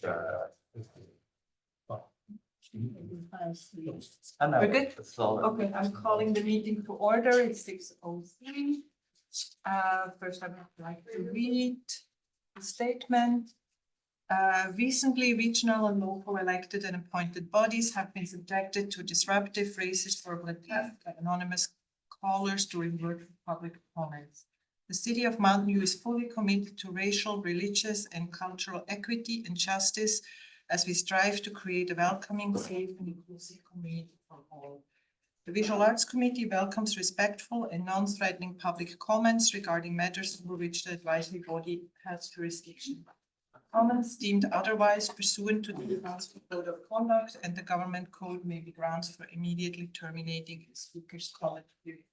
We're good? Okay, I'm calling the meeting to order. It's 6:03. First, I would like to read the statement. Recently, regional and local elected and appointed bodies have been subjected to disruptive, racist, verbal attack by anonymous callers during work for public comments. The city of Mountain View is fully committed to racial, religious, and cultural equity and justice as we strive to create a welcoming, safe, and inclusive community for all. The Visual Arts Committee welcomes respectful and non-threatening public comments regarding matters over which the advisory body has jurisdiction. Comments deemed otherwise pursuant to the Council Code of Conduct and the Government Code may be grounds for immediately terminating a speaker's comment period.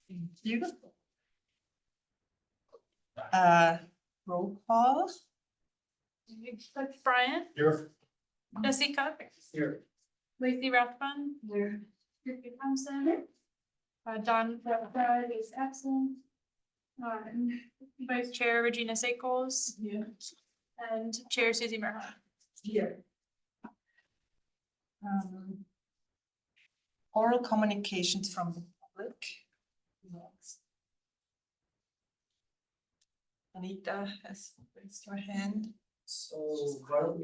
Thank you. Roll call. Brian, Here. Jessica, Here. Lacey Rathbun, here. Ricky Thompson, Don is absent. Vice Chair Regina Sakos. Yeah. And Chair Susie Merhon. Here. Oral communications from the public. Next. Anita has raised her hand. So why don't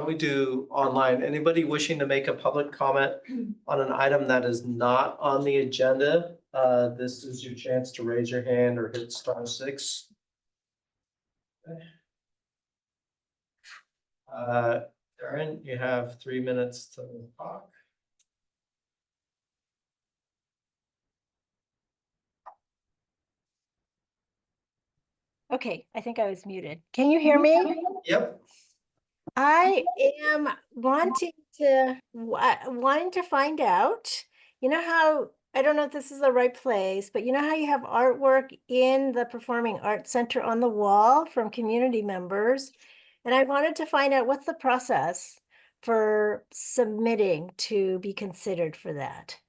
we do online? Anybody wishing to make a public comment on an item that is not on the agenda? This is your chance to raise your hand or hit *6. Darren, you have 3 minutes to talk. Okay, I think I was muted. Can you hear me? Yep. I am wanting to find out, you know how, I don't know if this is the right place, but you know how you have artwork in the Performing Arts Center on the wall from community members? And I wanted to find out what's the process for submitting to be considered for that.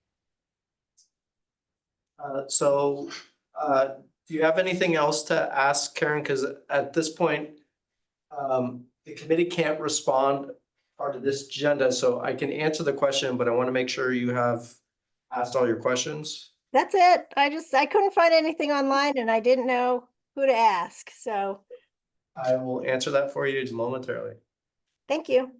Do you have anything else to ask, Karen? Because at this point, the committee can't respond part of this agenda, so I can answer the question, but I want to make sure you have asked all your questions. That's it. I couldn't find anything online and I didn't know who to ask. So I will answer that for you momentarily. thank you.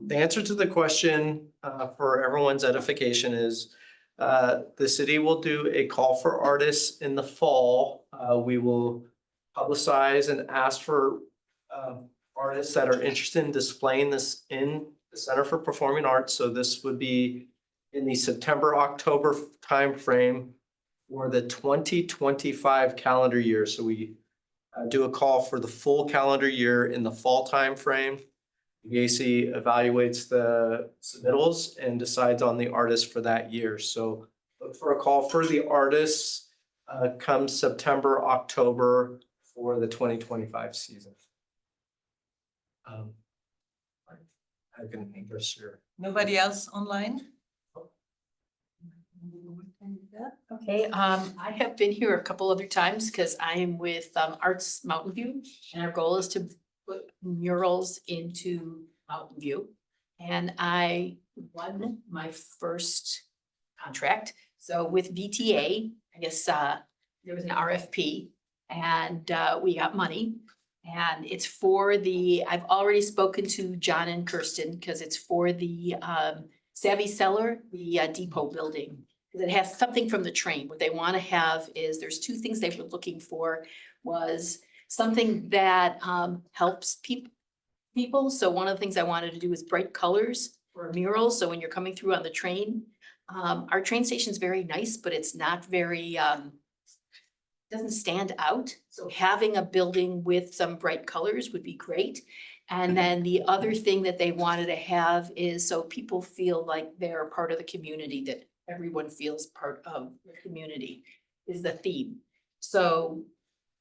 The answer to the question for everyone's edification is the city will do a call for artists in the fall. We will publicize and ask for artists that are interested in displaying this in the Center for Performing Arts. So this would be in the September-October timeframe for the 2025 calendar year. So we do a call for the full calendar year in the fall timeframe. VAC evaluates the submittals and decides on the artist for that year. So look for a call for the artists come September, October for the 2025 season. I can address your. Nobody else online? Okay, I have been here a couple other times because I am with Arts Mountain View, and our goal is to put murals into Mountain View. And I won my first contract. So with VTA, I guess there was an RFP and we got money. And it's for I've already spoken to John and Kirsten because it's for the Savvy Cellar, the depot building. Because it has something from the train. What they want to have is, there's two things they were looking for, was something that helps people. So one of the things I wanted to do is bright colors for murals. So when you're coming through on the train, our train station is very nice, but it's not very, doesn't stand out. So having a building with some bright colors would be great. And then the other thing that they wanted to have is so people feel like they're part of the community, that everyone feels part of the community is the theme. So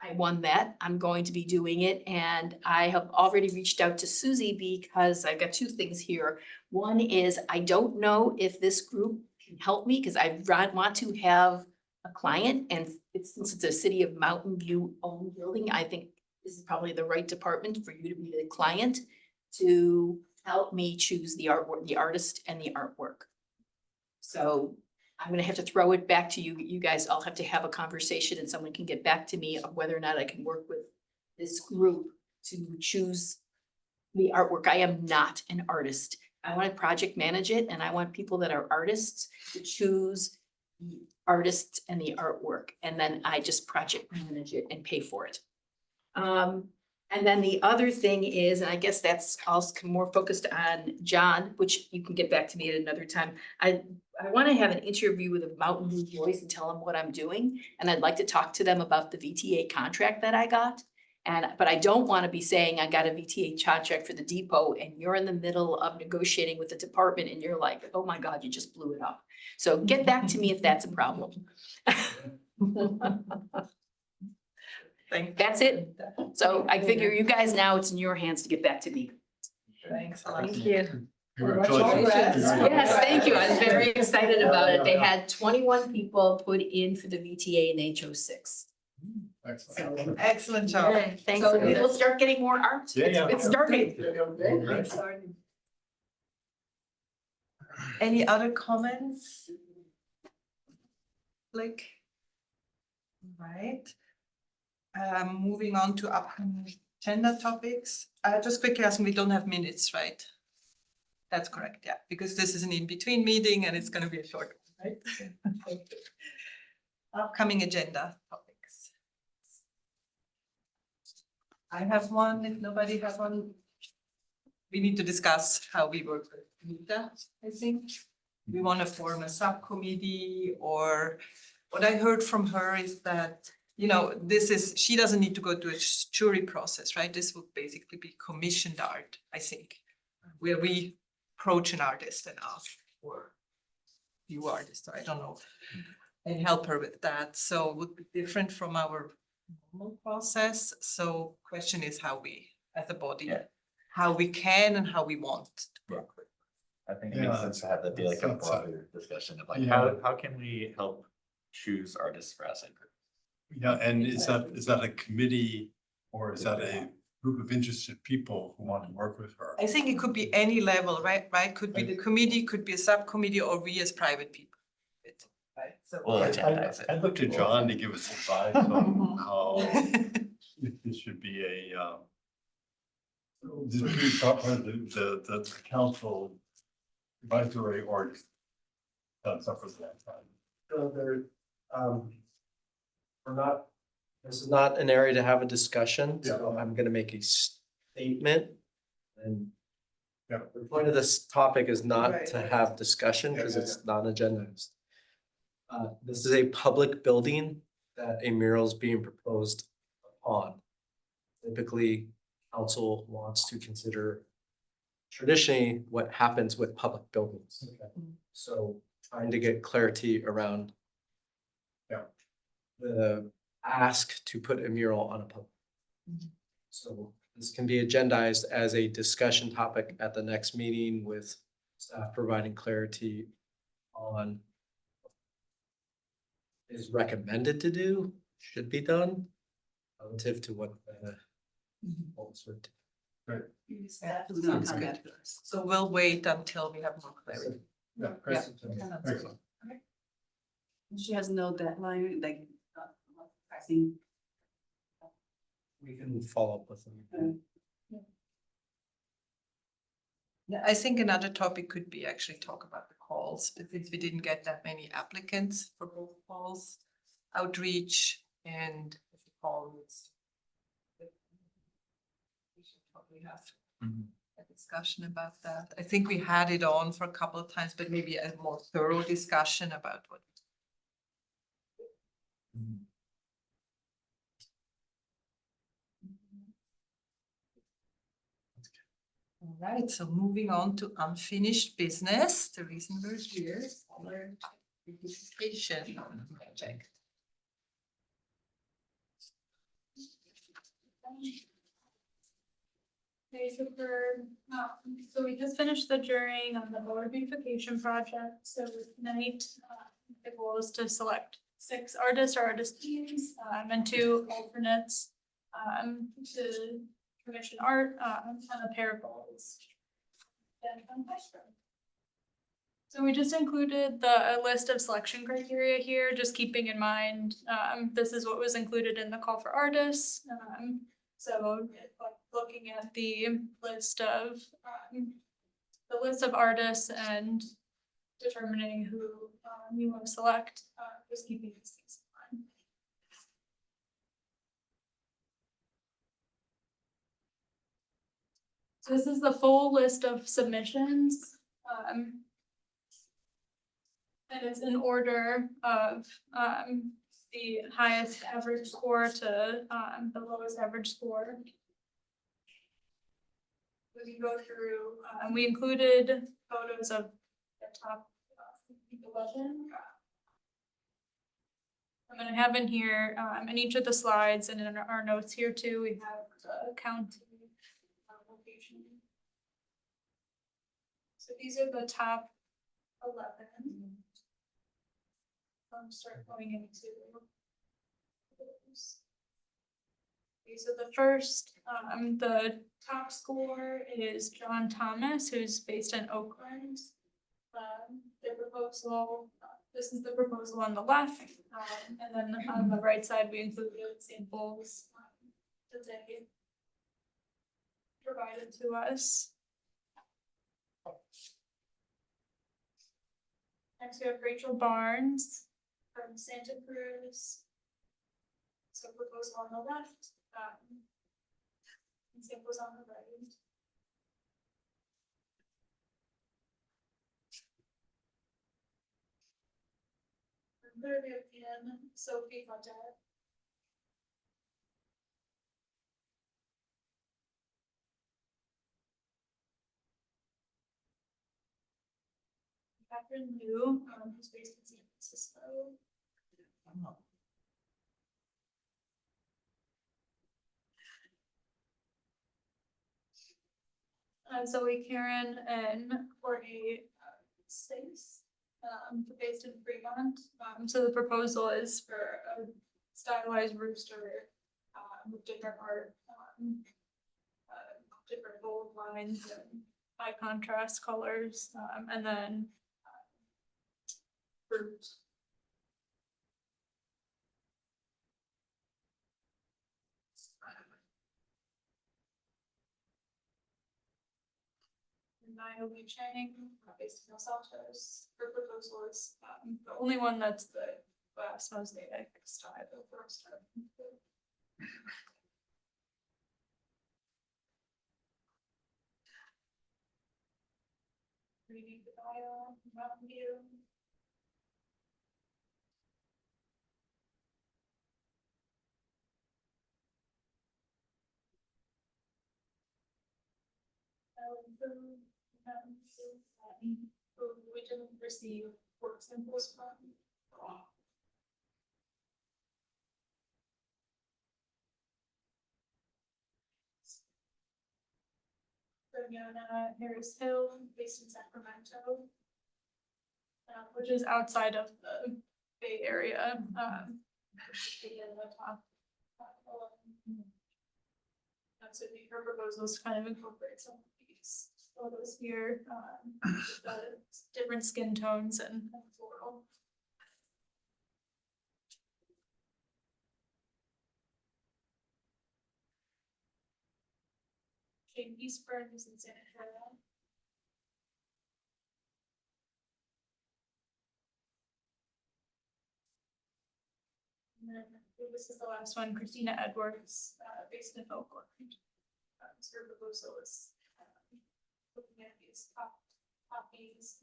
I won that. I'm going to be doing it. And I have already reached out to Susie because I've got two things here. One is I don't know if this group can help me because I want to have a client, and since it's a City of Mountain View owned building, I think this is probably the right department for you to be the client to help me choose the artwork, the artist and the artwork. So I'm gonna have to throw it back to you. You guys all have to have a conversation and someone can get back to me of whether or not I can work with this group to choose the artwork. I am not an artist. I want to project manage it, and I want people that are artists to choose the artist and the artwork, and then I just project manage it and pay for it. And then the other thing is, and I guess that's also more focused on John, which you can get back to me at another time. I want to have an interview with a Mountain View Boys and tell them what I'm doing, and I'd like to talk to them about the VTA contract that I got. But I don't want to be saying I got a VTA contract for the depot and you're in the middle of negotiating with the department and you're like, oh my God, you just blew it up. So get back to me if that's a problem. That's it. So I figure you guys now, it's in your hands to get back to me. Thanks a lot. Thank you. Congratulations. Yes, thank you. I'm very excited about it. They had 21 people put in for the VTA and HO6. Excellent. So, Excellent job. thanks. We'll start getting more art. Yeah. It's starting. It's starting. Any other comments? Like, right. Moving on to upcoming agenda topics. Just quickly asking, we don't have minutes, right? That's correct, yeah, because this is an in-between meeting and it's gonna be a short one, right? Upcoming agenda topics. I have one, if nobody has one. We need to discuss how we work with Nita, I think. We want to form a subcommittee, or what I heard from her is that, you know, she doesn't need to go to a jury process, right? This would basically be commissioned art, I think, where we approach an artist and ask for view artist, I don't know, and help her with that. So it would be different from our normal process. So question is how we, as a body, how we can and how we want to work with. I think it makes sense to have that be like a broader discussion of like, how can we help choose artists for us? Yeah, and is that a committee or is that a group of interested people who want to work with her? I think it could be any level, right? Could be the committee, could be a subcommittee, or we as private people. Right, so. Well, agendize it. I looked to John to give us advice on how if this should be a this would be part of the council advisory or stuff for that time. So there, this is not an area to have a discussion, so I'm gonna make a statement. And the point of this topic is not to have discussion because it's non-agendized. This is a public building that a mural is being proposed upon. Typically, council wants to consider traditionally what happens with public buildings. So trying to get clarity around the ask to put a mural on a public. So this can be agendized as a discussion topic at the next meeting with staff providing clarity on is recommended to do, should be done, relative to what the goals would do. Sounds good. So we'll wait until we have more clarity. Yeah, excellent. She has no deadline, like, pricing. We can follow up with them. Yeah, I think another topic could be actually talk about the calls, but since we didn't get that many applicants for both calls, outreach and if the call is. We should probably have a discussion about that. I think we had it on for a couple of times, but maybe a more thorough discussion about what. All right, so moving on to unfinished business, the reason we're here is our beautification project. Okay, so we just finished the jury on the board beautification project, so tonight, the goal is to select 6 artists or artist teams, and 2 alternates, to commission art, and a pair of goals. So we just included a list of selection criteria here, just keeping in mind, this is what was included in the call for artists. So like looking at the list of artists and determining who you want to select, just keeping these things in mind. So this is the full list of submissions. And it's in order of the highest average score to the lowest average score. We can go through, and we included photos of the top 11. I'm gonna have in here, in each of the slides and in our notes here too, we have the county location. So these are the top 11. Start going into those. Okay, so the first, the top score is John Thomas, who's based in Oakland. The proposal, this is the proposal on the left, and then on the right side, we included samples that they provided to us. Next, we have Rachel Barnes from Santa Cruz. So proposal on the left, and samples on the right. And third, we have Sophie Fontaine. Catherine Liu, who's based in San Francisco. Zoe Karen and Courtney Stace, based in Fremont. So the proposal is for a stylized rooster with different art, different bold lines and high contrast colors, and then fruit. Naomi Chang, based in Los Altos. Her proposal is the only one that's the glass mosaic style of first. Reading the bio, Mountain View. We didn't receive work samples from. Fiona Harris Hill, based in Sacramento, which is outside of the Bay Area. In the top 11. So her proposals kind of incorporate some of these photos here, the different skin tones and floral. Jane Eastburn is in Santa Clara. And then this is the last one, Christina Edwards, based in Oakland. So her proposal is looking at these copies.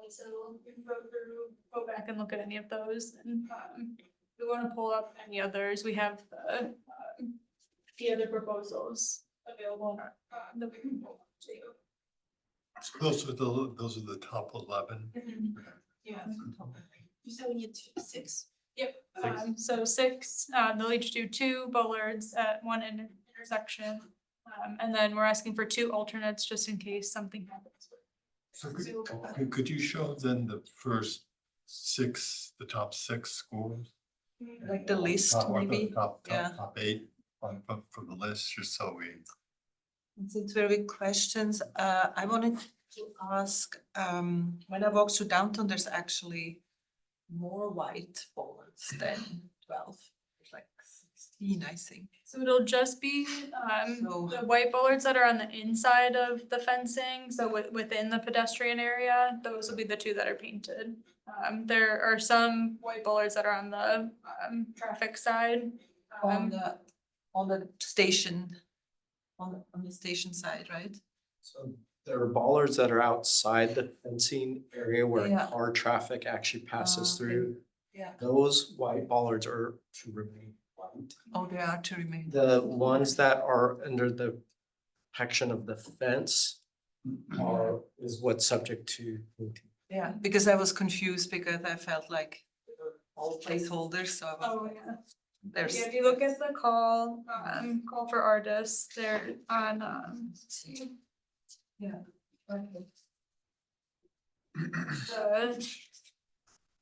So we can go back and look at any of those, and we want to pull up any others. We have the other proposals available that we can pull up too. So those are the top 11. Yeah. So we need 6. Yep, so 6, they'll each do 2 bollards at one intersection. And then we're asking for 2 alternates just in case something happens. So could you show then the first 6, the top 6 scores? Like the list, Top- or the maybe? Top, Yeah. top 8 from the list, just so we. Since there were questions, I wanted to ask, when I walk through downtown, there's actually more white bollards than 12. There's like 16, I think. So it'll just be So- the white bollards that are on the inside of the fencing, so within the pedestrian area, those will be the 2 that are painted. There are some white bollards that are on the traffic side. On the station, on the station side, right? So there are bollards that are outside the fencing area where Yeah. car traffic actually passes Okay. through. Yeah. Those white bollards are to remain white. Oh, they are to remain. The ones that are under the protection of the fence is what's subject to painting. Yeah, because I was confused because I felt like they were all placeholders, so I was, Oh, yeah. there's. Yeah, if you look at the call for artists, they're on, let's see. Yeah. Okay.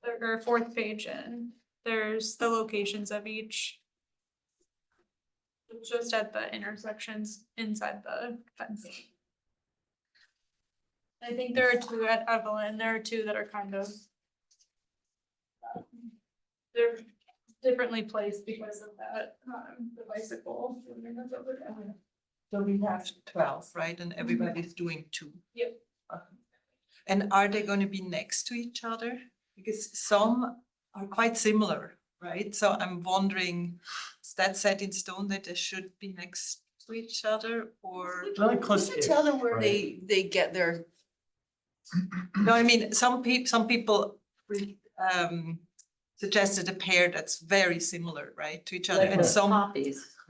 The 4th page in, there's the locations of each. Just at the intersections inside the fencing. I think there are 2 at Evelyn, there are 2 that are kind of. They're differently placed because of that, the bicycle. So we have 12, right? And everybody's doing 2. Yep. And are they going to be next to each other? Because some are quite similar, right? So I'm wondering, is that set in stone that they should be next to each other or? Really close. Tell them where they get their. No, I mean, some people suggested a pair that's very similar, right, to each other, and some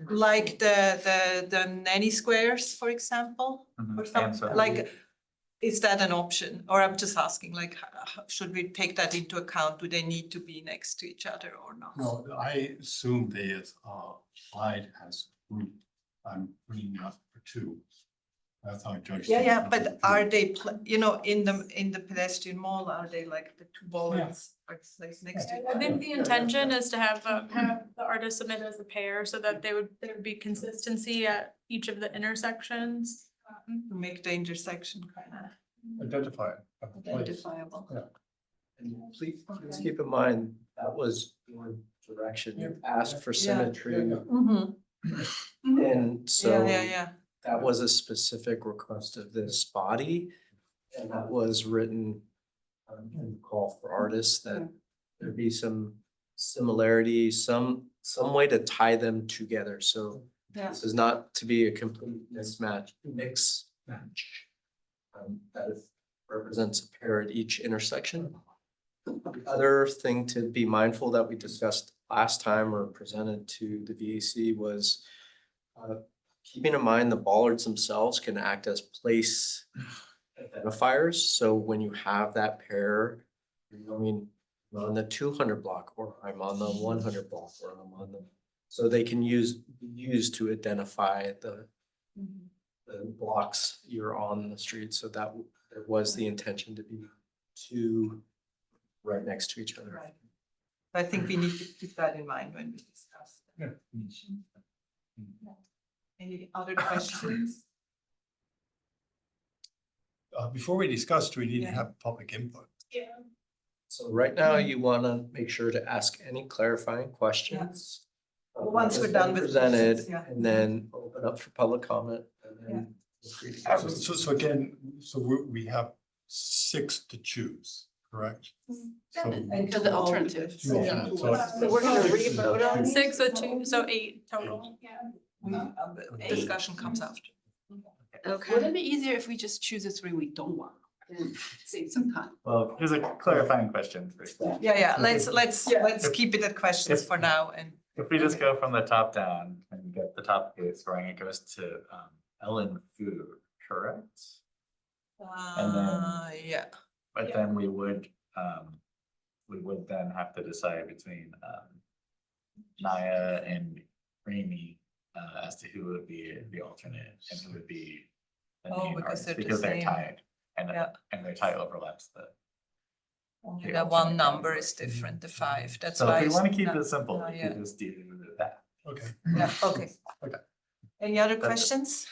like the nanny squares, for example, or something, like, is that an option? Or I'm just asking, like, should we take that into account? Do they need to be next to each other or not? No, I assume they is applied as group. I'm bringing up for 2. That's how I judge. Yeah, them. but are they, in the pedestrian mall, are they like the 2 bollards are placed next to each I other? think the intention is to have the artist submit as a pair so that there would be consistency at each of the intersections. To make the intersection kind of Identify it. of the place. identifiable. And please keep in mind, that was your direction. You asked for symmetry. Mhm. And so Yeah. that was a specific request of this body. And that was written in the call for artists that there be some similarity, some way to tie them together. So Yeah. this is not to be a complete mismatch. That represents a pair at each intersection. The other thing to be mindful that we discussed last time or presented to the VAC was keeping in mind the bollards themselves can act as place identifiers. So when you have that pair, you're going on the 200 block, or I'm on the 100 block, or I'm on the, so they can be used to identify the blocks you're on the street. So that there was the intention to be 2 right next to each other. Right. I think we need to keep that in mind when we discuss. Yeah. Any other questions? Before we discuss, do we need to Yeah. have public input? Yeah. So right now you want to make sure to ask any clarifying questions. Once we're done with Presented, questions, yeah. and then open up for public comment. And then feel free to- So again, we have 6 to choose, correct? So- And to the alternatives. Yeah, so it's- So we're gonna re-vote on these? 6 or 2, so 8 total, yeah. Discussion comes after. Okay. Wouldn't it be easier if we just choose the 3 we don't want? And save some time. Well, here's a clarifying question first. Yeah, let's keep it at questions for now and. If we just go from the top down and get the top eight scoring, it goes to Ellen Fu, correct? Yeah, But then we would then have to decide between Naya and Remy as to who would be the alternate and who would be. the Oh, main because artist, they're the because they're same. tied, and Yeah. and their tie overlaps the. Only the the one alternate number category. is different, the 5. That's So why. if we it's want to keep not- this simple, oh, we yeah. can just do that. Okay. Yeah, okay. Okay. Any other That's it. questions?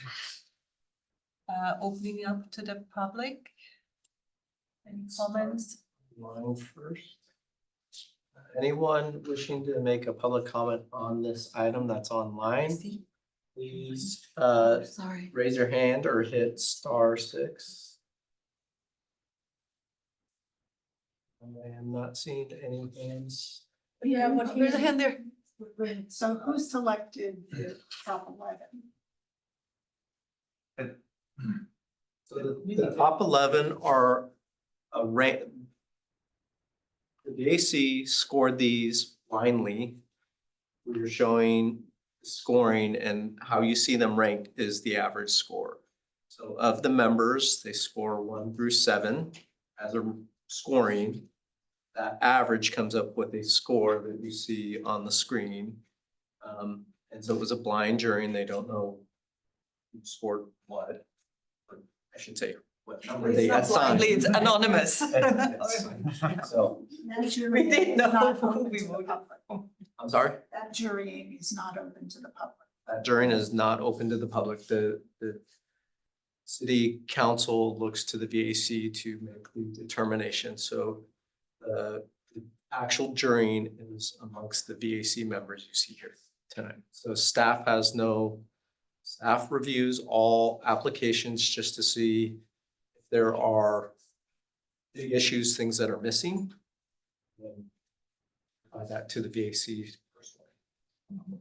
Opening up to the public? Any comments? Mine first. Anyone wishing to make a public comment on this item that's online, please Sorry. raise your hand or hit *6. I am not seeing any hands. Yeah, there's a hand there. So who selected the top 11? So the top 11 are a rank. The VAC scored these blindly. We're showing scoring, and how you see them ranked is the average score. So of the members, they score 1 through 7 as a scoring. That average comes up with a score that you see on the screen. And so it was a blind jury and they don't know who scored what. Or I should say, what number they It's not assigned. blindly, it's anonymous. So, That We jury didn't is know not who open we to the voted public. I'm sorry, That jurying is not open to the public. that jury is not open to the public. The city council looks to the VAC to make the determination. So the actual jurying is amongst the VAC members you see here tonight. So staff reviews all applications just to see if there are big issues, things that are missing. And provide that to the VAC personally.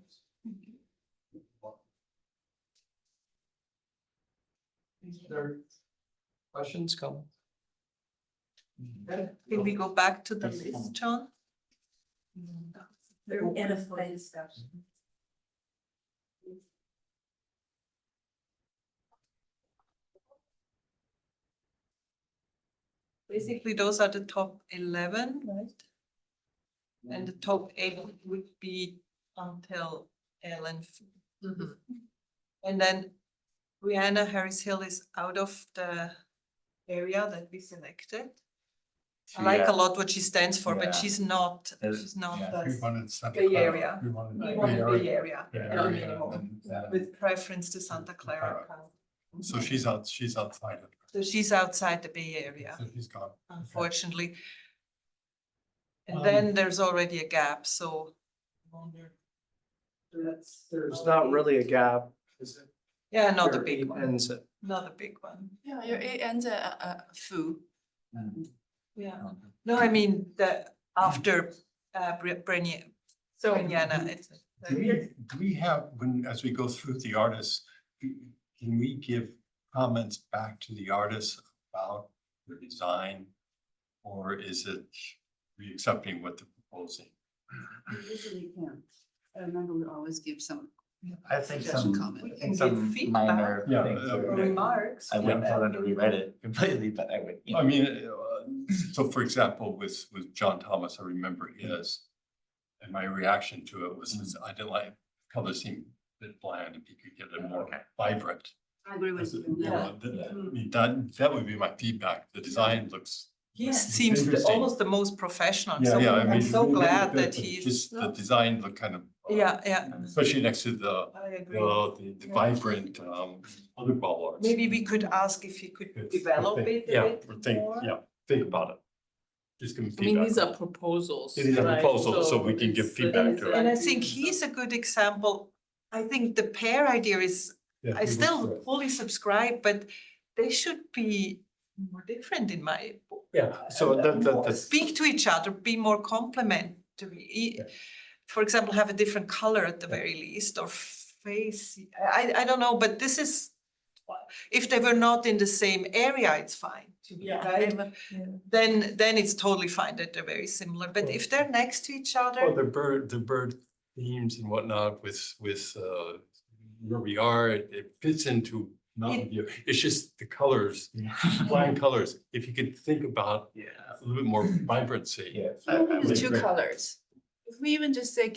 Other questions, comments? Can we go back to the list, John? They're edifying discussion. Basically, those are the top 11, right? And the top 8 would be until Ellen. And then Brianna Harris Hill is out of the area that we selected. I like a lot what she stands for, Yeah. but she's not Yeah. the We wanted Santa Bay Clara. Area. We wanted we Bay want Area. Bay Area Bay at Area, minimum, and, with preference to Santa Clara. So she's outside of it. So she's outside the Bay Area, So she's gone. unfortunately. And Um, then there's already a gap, so. I wonder. There's not really a gap. Is it? Yeah, not a Your big eight one, ends at not a big one. Yeah, your A ends a foo. Yeah, no, I mean, after Brianna, So. it's. Do we have, as we go through the artists, can we give comments back to the artists about the design? Or is it we accepting what they're proposing? We usually can. I remember we always give some. I think Suggestion some, comment. We I can think give some feedback. minor Yeah, things. yeah. Remarks. I wouldn't tell them to rewrite it completely, but I would, you know. I mean, so for example, with John Thomas, I remember his. And my reaction to it was, I didn't like, color seemed a bit bland, if you could get it more Okay. vibrant. I agree with you. You know, I mean, that would be my feedback. The design looks. Yeah, seems Interesting. almost the most professional, Yeah, so yeah, I mean. I'm so really glad good, that but he's, Just the design looked kind of. yeah, Especially next to the, I agree. the vibrant, other ball arts. Maybe we could ask if he could develop it a bit more. Think about it. Just give me I mean, feedback. these are proposals. It is a right? proposal, so we can give it's, feedback to it. And I think he's a good example. I think the pair idea is, Yeah, I it looks still good. fully subscribe, but they should be more different in my book. Yeah, so that's. Speak to each other, be more complementary. For example, have a different color at the very least, or face. I don't know, but this is, if they were not in the same area, it's fine. Right? Then it's totally fine that they're very similar. But if they're next to each Well, other, the bird themes and whatnot with where we are, it fits into Mountain View. It's just the colors, flying colors. If you could think about Yeah. a little bit more vibrancy. Yeah. Even would two agree. colors. If we even just say,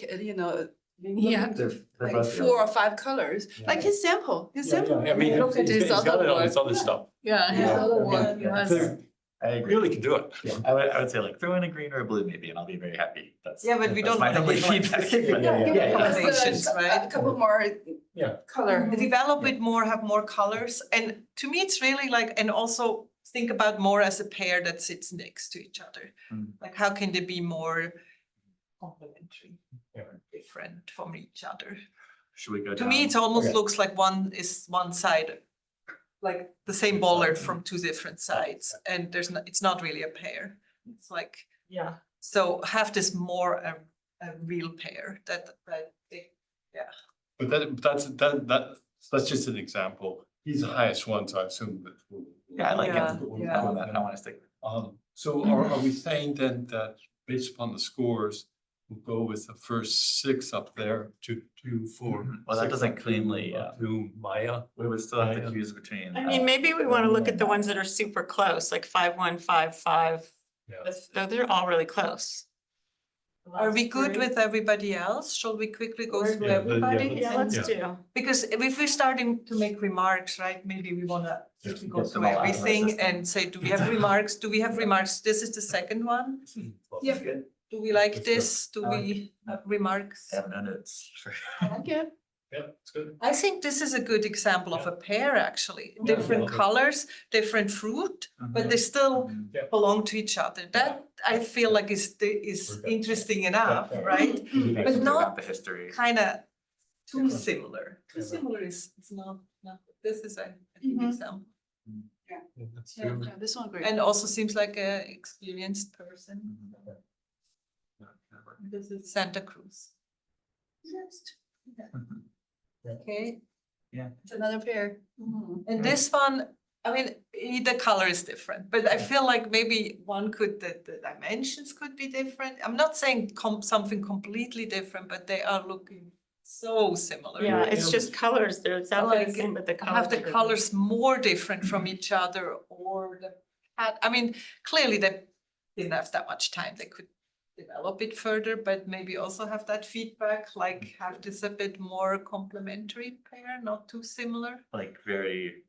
Yeah. They're Like both 4 or 5 colors, like his sample, I mean, Look at his he's got other it on work. his other stuff. Yeah, his Yeah. other Yeah. one Yeah. has. I agree. Really can do it. Yeah, I would say like throw in a green or a blue maybe, and I'll be very happy. That's. Yeah, but we that's don't my wanna only give like feedback. specific But yeah. recommendations, right? A couple more Yeah. color. Develop it more, have more colors, and to me, it's really like, and also think about more as a pair that sits next to each other. Mm. Like, how can they be more complementary, Yeah. different from each other? Should we go To down? me, it almost Okay. looks like one is one side, like the same bollard from two different sides, and it's not really a pair. It's like, Yeah. so have this more a real pair they, But that's just an example. He's the highest one, so I assume that. Yeah, I like Yeah, it. yeah. I want to stick. So are we saying then that based upon the scores, we'll go with the first 6 up there, 2, 4. Well, that 6 doesn't up to, cleanly, To Maya. We would still have Yeah. to choose between. I mean, maybe we want to look at the ones that are super close, like 5, 1, 5, 5. Yeah. Though they're all really close. are we good with everybody else? Shall we quickly go through Yeah, everybody? Yeah, let's do. Because if we're starting to make remarks, right, maybe we wanna Yeah. quickly go Get through them all out of our everything system. and say, do we have remarks? Do we have remarks? This is the second one. Yeah. Do we like That's this? Do we have remarks? I have no notes. Okay. Yeah, it's good. I think this is a good example of a pair, actually. Yeah. Different Okay. colors, different fruit, but they still Yeah. belong to each other. That I feel like is Okay. interesting enough, Yeah. right? But not The history. kind of too Yeah. similar. Too Yeah. similar is not, this is a good Mhm. example. Yeah, that's Yeah. good. Yeah, this one great. And also seems like a experienced person. This is Santa Cruz. Next. Okay, It's another pair. Mhm. and this one, I mean, the color is different, but I feel like maybe one could, the dimensions could be different. I'm not saying something completely different, but they are looking so similar. Yeah, it's just colors. They're exactly the Like, same, but the colors. Have the are different. colors more different from each other or I mean, clearly they didn't have that much time. They could develop it further, but maybe also have that feedback, like have this a bit more complementary pair, not too similar. Like very,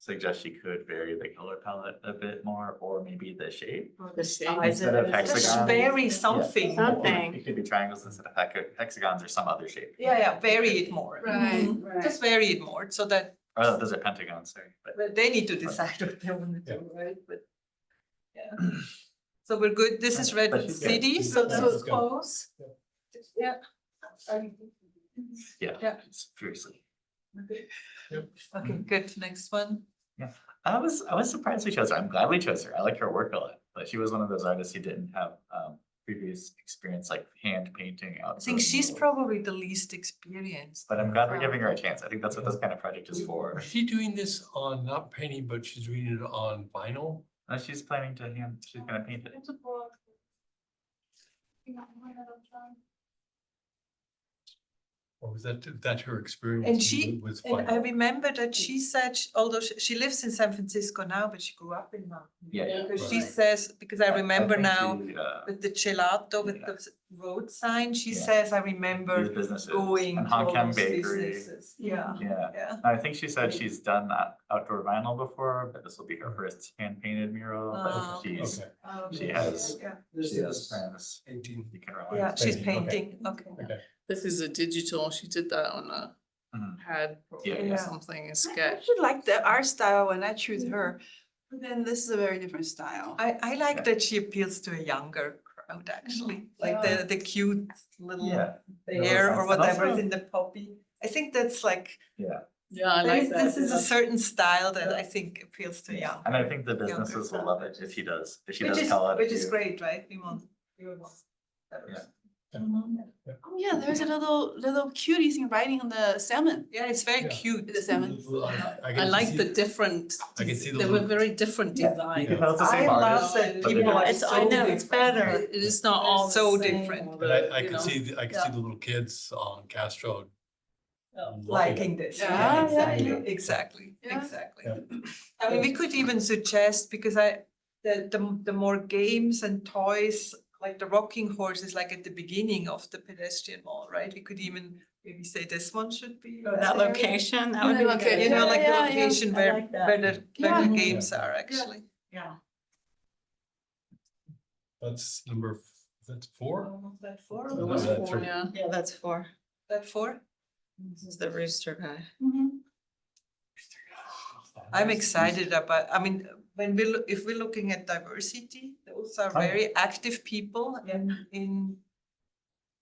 suggest you could vary the color palette a bit more, or maybe the shape. Or the shape. Instead of Just hexagon. vary something. Or Something. It could be triangles instead of hexagons or some other shape. Yeah, vary it more. Right, Mhm. right. Just vary it more so that Or those are pentagons, sorry, but. but they need to decide what they want to do, right? But yeah. So we're good. This is Red But she's good. City, She's so good. that's She's good. close. Yeah. Yeah, Yeah. fiercely. Okay, good. Next one. I was surprised we chose her. I'm glad we chose her. I like her work a lot, but she was one of those artists who didn't have previous experience like hand painting out. I think she's probably the least experienced. But I'm glad we're giving her a chance. I think that's what this kind of project is for. Is she doing this on, not painting, but she's doing it on vinyl? She's planning to she's gonna paint it. It's a book. Yeah, I had a time. Or was that her experience? And she, with and I vinyl? remember that she said, although she lives in San Francisco now, but she grew up in Mountain View. Yeah. Because she Right. says, because I remember think now she, with the gelato, with Yeah. the road sign, she Yeah. says, I these remember businesses going and to all Hong Kong those Bakery. businesses. Yeah, Yeah, yeah. I think she said she's done that outdoor vinyl before, but this will be her first hand painted mural. But Oh, she's Okay. She has- Yeah, she has plans. Painting. You can rely. yeah, she's Painting, painting, okay. This is a digital, she did that on a Mhm. pad Yeah, or yeah. something, a I sketch. actually like the art style when I choose her, but then this is a very different style. I like that she appeals to a younger crowd, actually, like the cute little Yeah. bear or And whatever is also- in the poppy. I think that's like, Yeah, Yeah, I like that. this is a certain style that I think appeals to young. and I think the businesses will love it if she does Which call it. which is great, right? We want that. Yeah. Oh yeah, there's a little cutie thing riding on the salmon. Yeah, it's very Yeah. cute. The salmon. I like the different, I can see the they were little- very different Yeah. design. You can tell it's the I same love artist. that but people they're are It's, so I know, it's different. better. It is not They're all the so same, different. or But the, I you can know. see, I can see the little kids on Castro. Liking this. Yeah, Exactly, yeah. exactly, Yeah. exactly. Yeah. I mean, we could even suggest, because the more games and toys like the rocking horse is like at the beginning of the pedestrian mall, right? We could even maybe say this one should be. That area. location, that would be Okay. good. You know, like the Yeah, yeah, location I where, like that. where the Yeah. games are actually. Yeah. That's 4? That four? It was That 4, three. Yeah, that's 4. That four? This is the rooster guy. I'm excited about, I mean, when we look, if we're looking at diversity, those are Oh, yeah. very active people in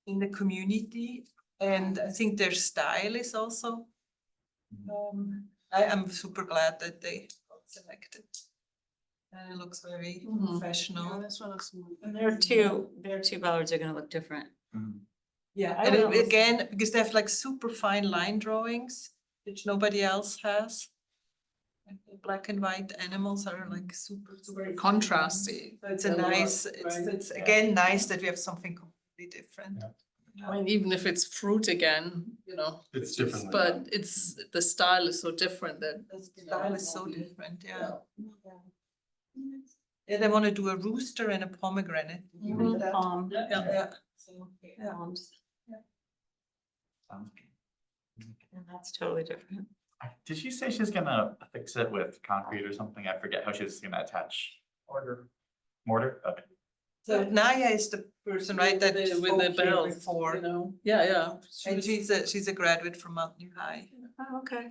the community. And I think their style is also, I am super glad that they got selected. And it looks very professional. This one looks more. And their two ballards are gonna look different. Yeah, I and don't know. again, because they have like super fine line drawings, which nobody else has. Like the black and white animals are like super, super Contrasty. So it's a nice, it's again nice that we have something completely different. I mean, even if it's fruit again, you know, It's different. but it's, the style is so different that. The style is so different, yeah. Yeah, they want to do a rooster and a pomegranate. You read that? Yeah. So, yeah. And that's totally different. Did she say she's gonna fix it with concrete or something? I forget how she's gonna attach. Mortar? Okay. So Naya is the person, right, that With the spoke here bells, before. you know, yeah. And she's a graduate from Mount New High. Oh, okay.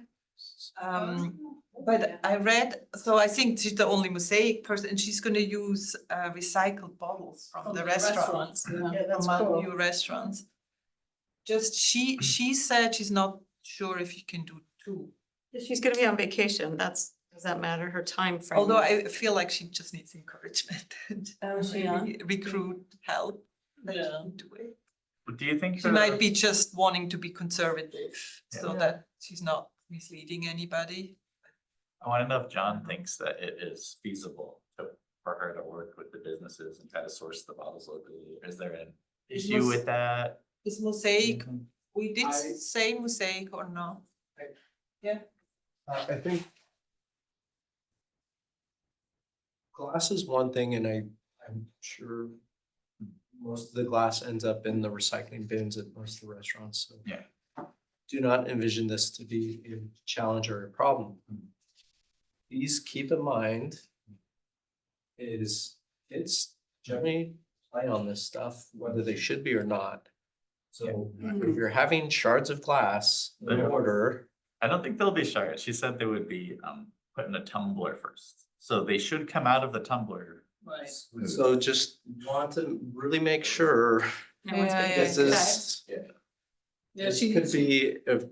But I read, so I think she's the only mosaic person, and she's gonna use recycled bottles from the restaurants. Yeah. From Mount New restaurants. Just she said she's not sure if you can do two. She's gonna be on vacation. Does that matter? Her time frame? Although I feel like she just needs encouragement and Oh, is she on? maybe recruit help. that she Yeah. can do it. But do you think She might be just wanting to be conservative so Yeah. that she's not misleading anybody. I wanna know if John thinks that it is feasible for her to work with the businesses and try to source the bottles locally. Is there an issue with that? Is mosaic, we did I- say mosaic or no? I think glass is one thing, and I'm sure most of the glass ends up in the recycling bins at most of the restaurants, so. Yeah. Do not envision this to be a challenge or a problem. Please keep in mind is kids generally play on this stuff, whether they should be or not. So if you're having shards of glass in Yeah. order, I don't think they'll be shards. She said they would be put in a tumbler first. So they should come out of the tumbler. Right. so just want to really make sure No one's gonna Yeah, get this upset. is, Yeah, this she could be, if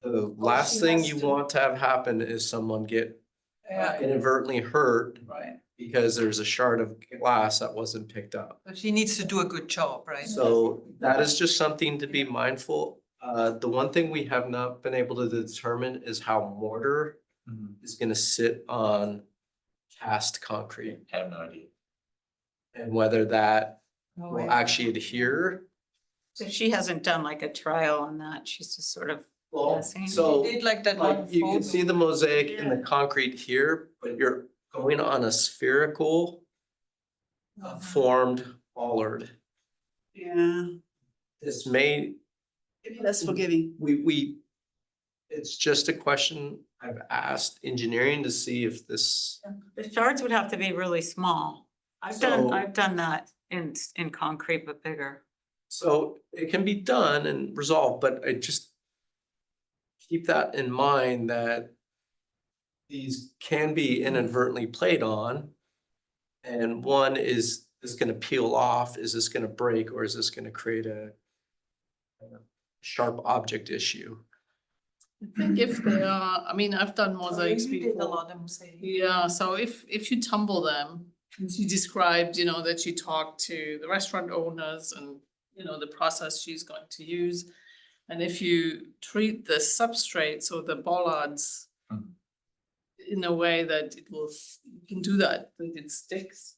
the last she thing has you to- want to have happen is someone get Yeah, inadvertently hurt right. because there's a shard of glass that wasn't picked up. So she needs to do a good job, right? So that is just something to be mindful. The one thing we have not been able to determine is how mortar is gonna sit on cast concrete I have no idea. and whether that Oh, will yeah. actually adhere. So she hasn't done like a trial on that. She's just sort of Well, guessing. so Did like that one like you can see photo. the mosaic and the concrete here, but you're going on a spherical formed bollard. Yeah. This may, maybe that's forgiving. we, it's just a question I've asked engineering to see if this, The shards would have to be really small. I've So- done that in concrete, but bigger. so it can be done and resolved, but I just keep that in mind that these can be inadvertently played on. And one is this gonna peel off? Is this gonna break, or is this gonna create a sharp object issue? I think if they are, I mean, I've done mosaics You did a before. lot of mosaic. Yeah, so if you tumble them, as you described, you know, that you talk to the restaurant owners and, you know, the process she's going to use. And if you treat the substrates or the bollards Mhm. in a way that it will, you can do that, that it sticks.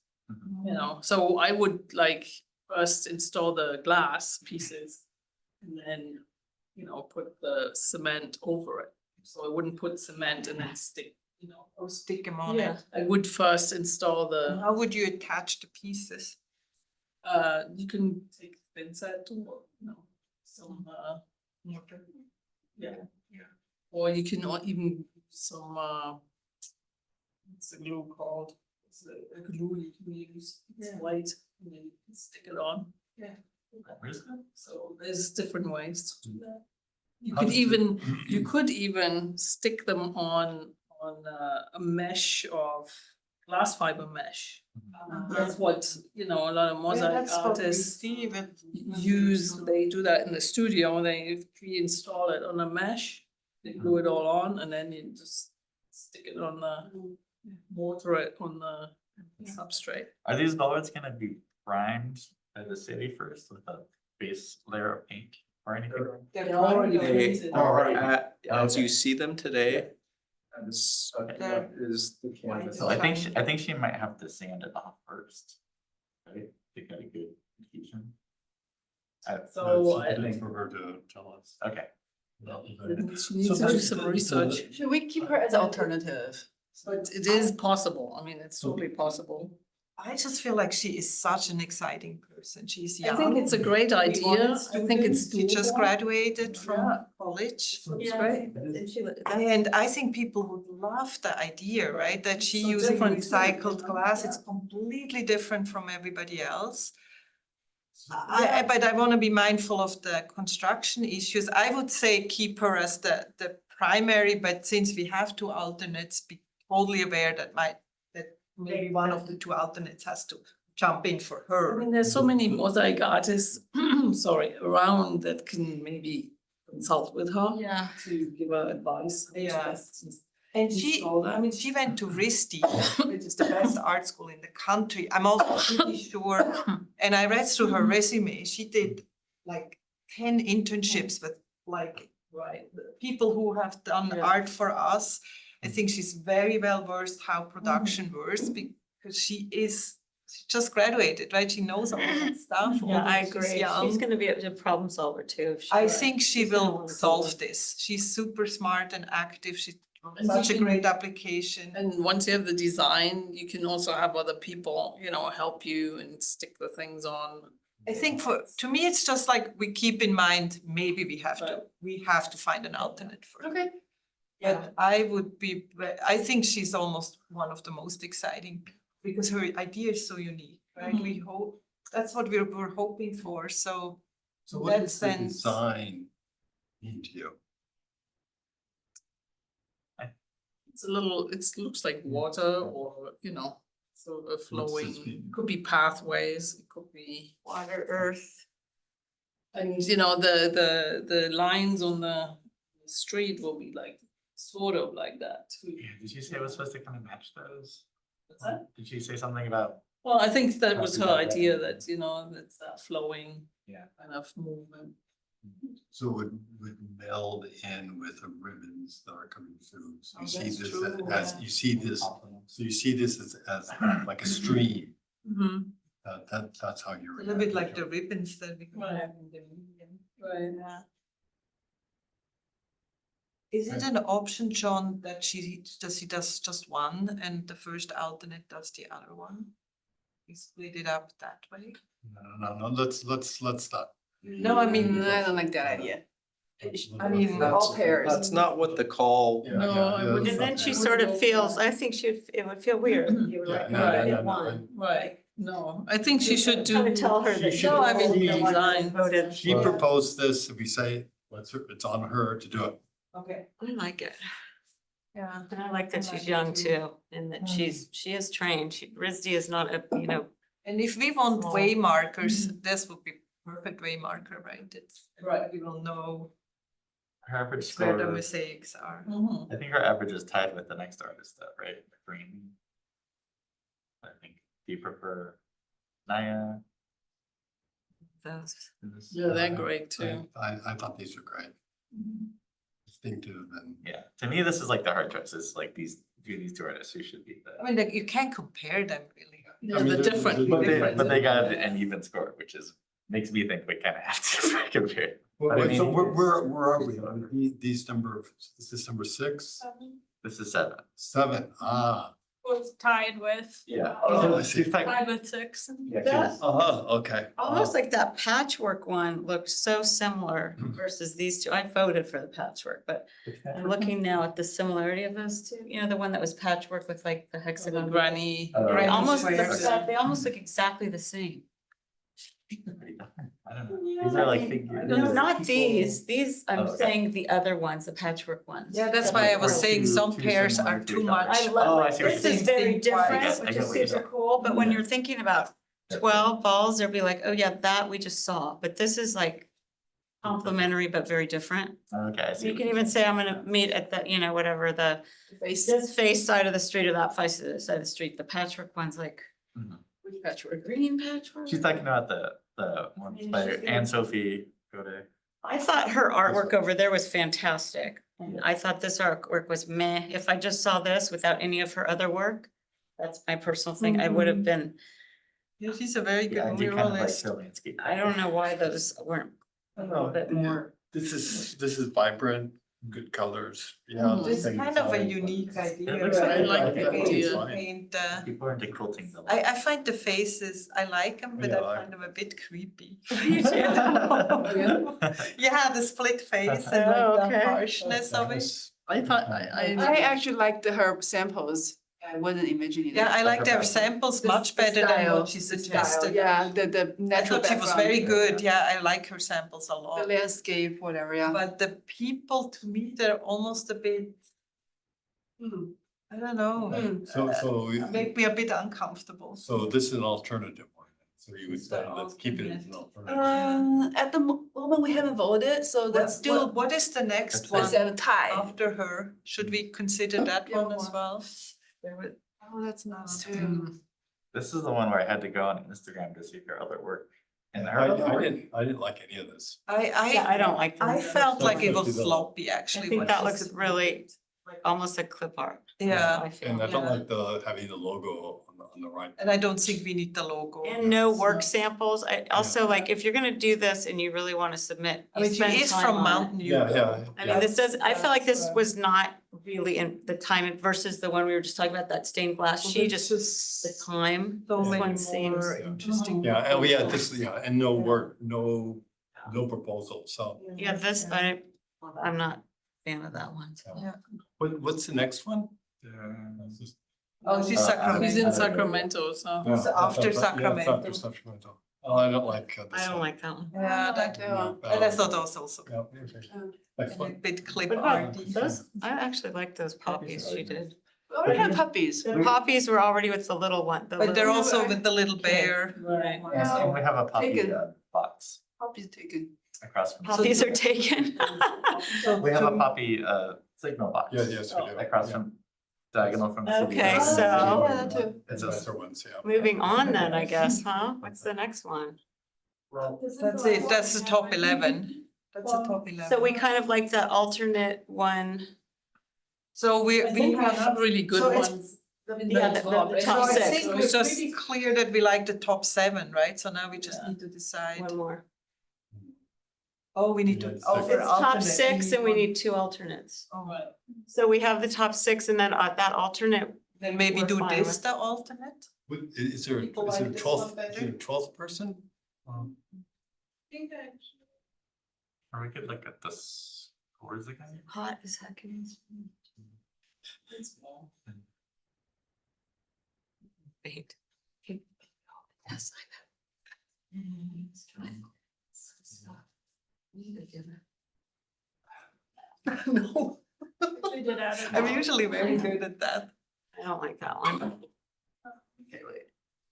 You know, so I would like first install the glass pieces and then, you know, put the cement over it. So I wouldn't put cement and then stick, you know. Or stick them on Yeah, it. I would first install the, How would you attach the pieces? You can take Vincent or, some, mortar. Yeah. Or you can even use some, what's the glue called? It's a glue you can use, it's white, and then you can stick it on. Where's that? So there's different ways to do that. You How could does it- even, you could even stick them on a mesh of glass fiber mesh. That's what, a lot of mosaic artists use, they do that in the studio, they pre-install it on a mesh. They glue it all on and then you just stick it on the, mortar it on the substrate. Are these bollards gonna be primed by the city first with a base layer of paint or anything? They're already They painted. are as Okay. you see them today. As They're is the canvas. So I think she might have to sand it off first. Right, to get a good adhesion. So That's I something for her to tell us. Okay. She needs to do some research, Should we keep her as alternative? but it is possible, I mean, it's totally possible. I just feel like she is such an exciting person. She's I young. think it's a great idea, I think it's She just doable. graduated from Yeah. college. It's great. And I think people would love the idea, right? That she So using different. recycled glass, it's completely different from everybody else. But I want to be mindful of the construction issues. I would say keep her as the primary, but since we have two alternates, be totally aware that maybe one of the two alternates has to jump in for I her. mean, there's so many mosaic artists, around that can maybe consult with her. Yeah. To give her advice. Yeah. And she, Install that. I mean, she went to RISD, which is the best art school in the country. I'm also pretty sure, and I read through her resume, she did like 10 internships with like people who have done art for us. I think she's very well versed how production works because she just graduated, right? She knows all that stuff. Yeah, I although she's agree. young. She's gonna be able to problem solver too. if she- I think she she's gonna will wanna do solve it. this. She's super smart and active. She's And such you a can- great application. And once you have the design, you can also have other people, help you and stick the things on. I think to me, it's just like we keep in mind, maybe we have to find an alternate for her. Okay. But I think she's almost one of the most exciting because her idea is so unique, right? We hope, that's what we're hoping for, so. So what that does the sense- design mean to you? It's a little, it looks like water or, sort of flowing, mean? could be pathways, it could be. Water, earth. And the lines on the street will be like, sort of like that too. Yeah, did you say it was supposed to kind of match those? What's that? Did she say something about? Well, I think that was her Copy that. idea that, that's that flowing. Yeah. Kind of movement. So it would meld in with the ribbons that are coming through. So you see that's this true, as, yeah. you see this, so you see this as like a stream. That's how you're. A little bit like the ribbons that we Right. have in the medium. Right. Is it an option, John, that she does just one and the first alternate does the other one? We split it up that way? No, let's not. No, I mean, I don't like that idea. I mean, all pairs. That's not what the call. Yeah, No, yeah, I yeah, wouldn't- that's And then not she fair. sort of feels, I think it would feel weird. if You were Yeah, like, no, no, I no, did no, one. Right, no, I think she should do. Kind of tell her that. She she should- No, I mean, was the the one that design. voted. She proposed this, if we say, it's on her to do it. okay, I like it. yeah. And I like that I she's like young it too, and that she is trained. RISD is not a, And if we want Small. way markers, this would be perfect way marker, right? It's, Right. we will know Her average where the score, mosaics are. Mhm. I think her average is tied with the next artist though, right? Green. I think, do you prefer Naya? those. Yeah, they're great too. I thought these were great. Distinctive and. Yeah, to me, this is like the hard choices, like these two artists who should be I the. mean, like, you can't compare them really. Yeah, I mean, the they're- different. But they got an even score, which makes me think we kind of have to compare. Well, But I so mean, where are we? Are these is this number 6? This is 7. 7, was tied with, Yeah. Oh, I see. She's like- tied with 6. yeah, she was- Okay. Almost like that patchwork one looked so similar versus these two. I voted for the patchwork, but I'm looking now at the similarity of those two. You know, the one that was patchwork with like the hexagon. Granny. Oh, They yeah. almost, squares. they almost look exactly the same. I don't know, these are like figures. No, not these, I'm Oh, okay. saying the other ones, the patchwork ones. Yeah, that's why I was Or saying too- some too pairs similar are to too each other. much. I Oh, love, I see what this you're is saying. very Same different, twice. I which get is what you're super saying. cool, but when you're thinking about 12 balls, they'll be like, oh yeah, that we just saw, but this is like complementary but very different. Okay, I So see. you what can you're even saying. say, I'm gonna meet at the, you know, whatever, the, Face. this face side of the street or that face side of the street, the patchwork one's like. Mhm. Which patchwork? Green patchwork? She's talking about the one Yeah, by she's gonna- Anne Sophie Godet. I thought her artwork over there was fantastic. And I thought this artwork was meh. If I just saw this without any of her other work, that's my personal thing. I would have been, Yeah, she's a very Yeah, I good do kind of like muralist. the landscape. I don't know why those weren't a little bit more. This is vibrant, good colors. Yeah. It's kind of a unique idea. It looks like- I like the Paint- idea. paint, People are into quilting them. I find the faces, I like them, but Yeah, I I- find them a bit creepy. You do? Yeah, the split face and Oh, like the okay. harshness of it. I thought, I actually like her samples. I wasn't imagining Yeah, it. I like their samples The- much the better than style, what she the style, suggested. Yeah, the I natural thought she was background, very good. Yeah, I like her samples a The lot. landscape, whatever, yeah. But the people, to me, they're almost a bit, I don't know, So, make me a bit uncomfortable. so this is an alternative one. So you would say, let's keep it as an alternative. At the moment, we haven't voted, so let's What, do. what is the next Let's one Let's have a tie. after her? Should we consider that one as well? Oh, that's nice too. This is the one where I had to go on Instagram to see her other work. And her I other work. didn't like any of this. Yeah, I don't like I them. felt like it Don't was develop. sloppy, I actually. think when that she looks submitted really it. almost like clip art. Yeah, I feel. And I don't Yeah. like the, having the logo on the right. and I don't think we need the logo. And no work samples. I also like, if you're gonna do this and you really wanna submit. I you mean, she spend is time from on it. Mountain View. Yeah, yeah. I mean, this does, I feel like this was not really in the time versus the one we were just talking about, that stained glass. She just, the time, So this many one seems. more interesting. Yeah, and we had this, yeah, and no work, no proposal, so. Yeah, this, I'm not a fan of that one. Yeah. What's the next one? Oh, she's Uh, Sacramento. He's in Sacramento, so. It's after Sacramento. After Sacramento. Oh, I don't like this I don't one. like that one. Yeah, that, Yeah. and I thought that was also Yeah, okay. Next a one. bit clip What about arty. those? I actually like those poppies she did. We already have puppies. The poppies were already with the little one. the But they're little- also with the little bear. Right. Yeah, and we have a Take puppy it. box Puppies taken. across from. Poppies are taken. We have a puppy signal box. Yeah, yes, we do. Across Yeah. from, diagonal from the city. Okay, Hall. so- Yeah, that too. It's Nicer a, ones, yeah. Moving on then, I guess, huh? What's the next one? That's it, that's the top 11. That's the top 11. So we kind of like the alternate one. So we have have, really good So it's- ones. Yeah, the so top I six. think it's just pretty clear that we like the top 7, right? So now we just need to decide. One more. Oh, we need to. It's oh, six. for It's top alternate, six and we one. need 2 alternates. Oh, So we have the top 6 and then that alternate. then maybe we're do fine this with. the alternate? Is there, People is there like this 12th, one is better? there a 12th person? or we could look at the scores again. Hot as heck it is. Wait. Yes, I No, They did add it. I'm usually very good at that. I don't like that one. Okay, wait.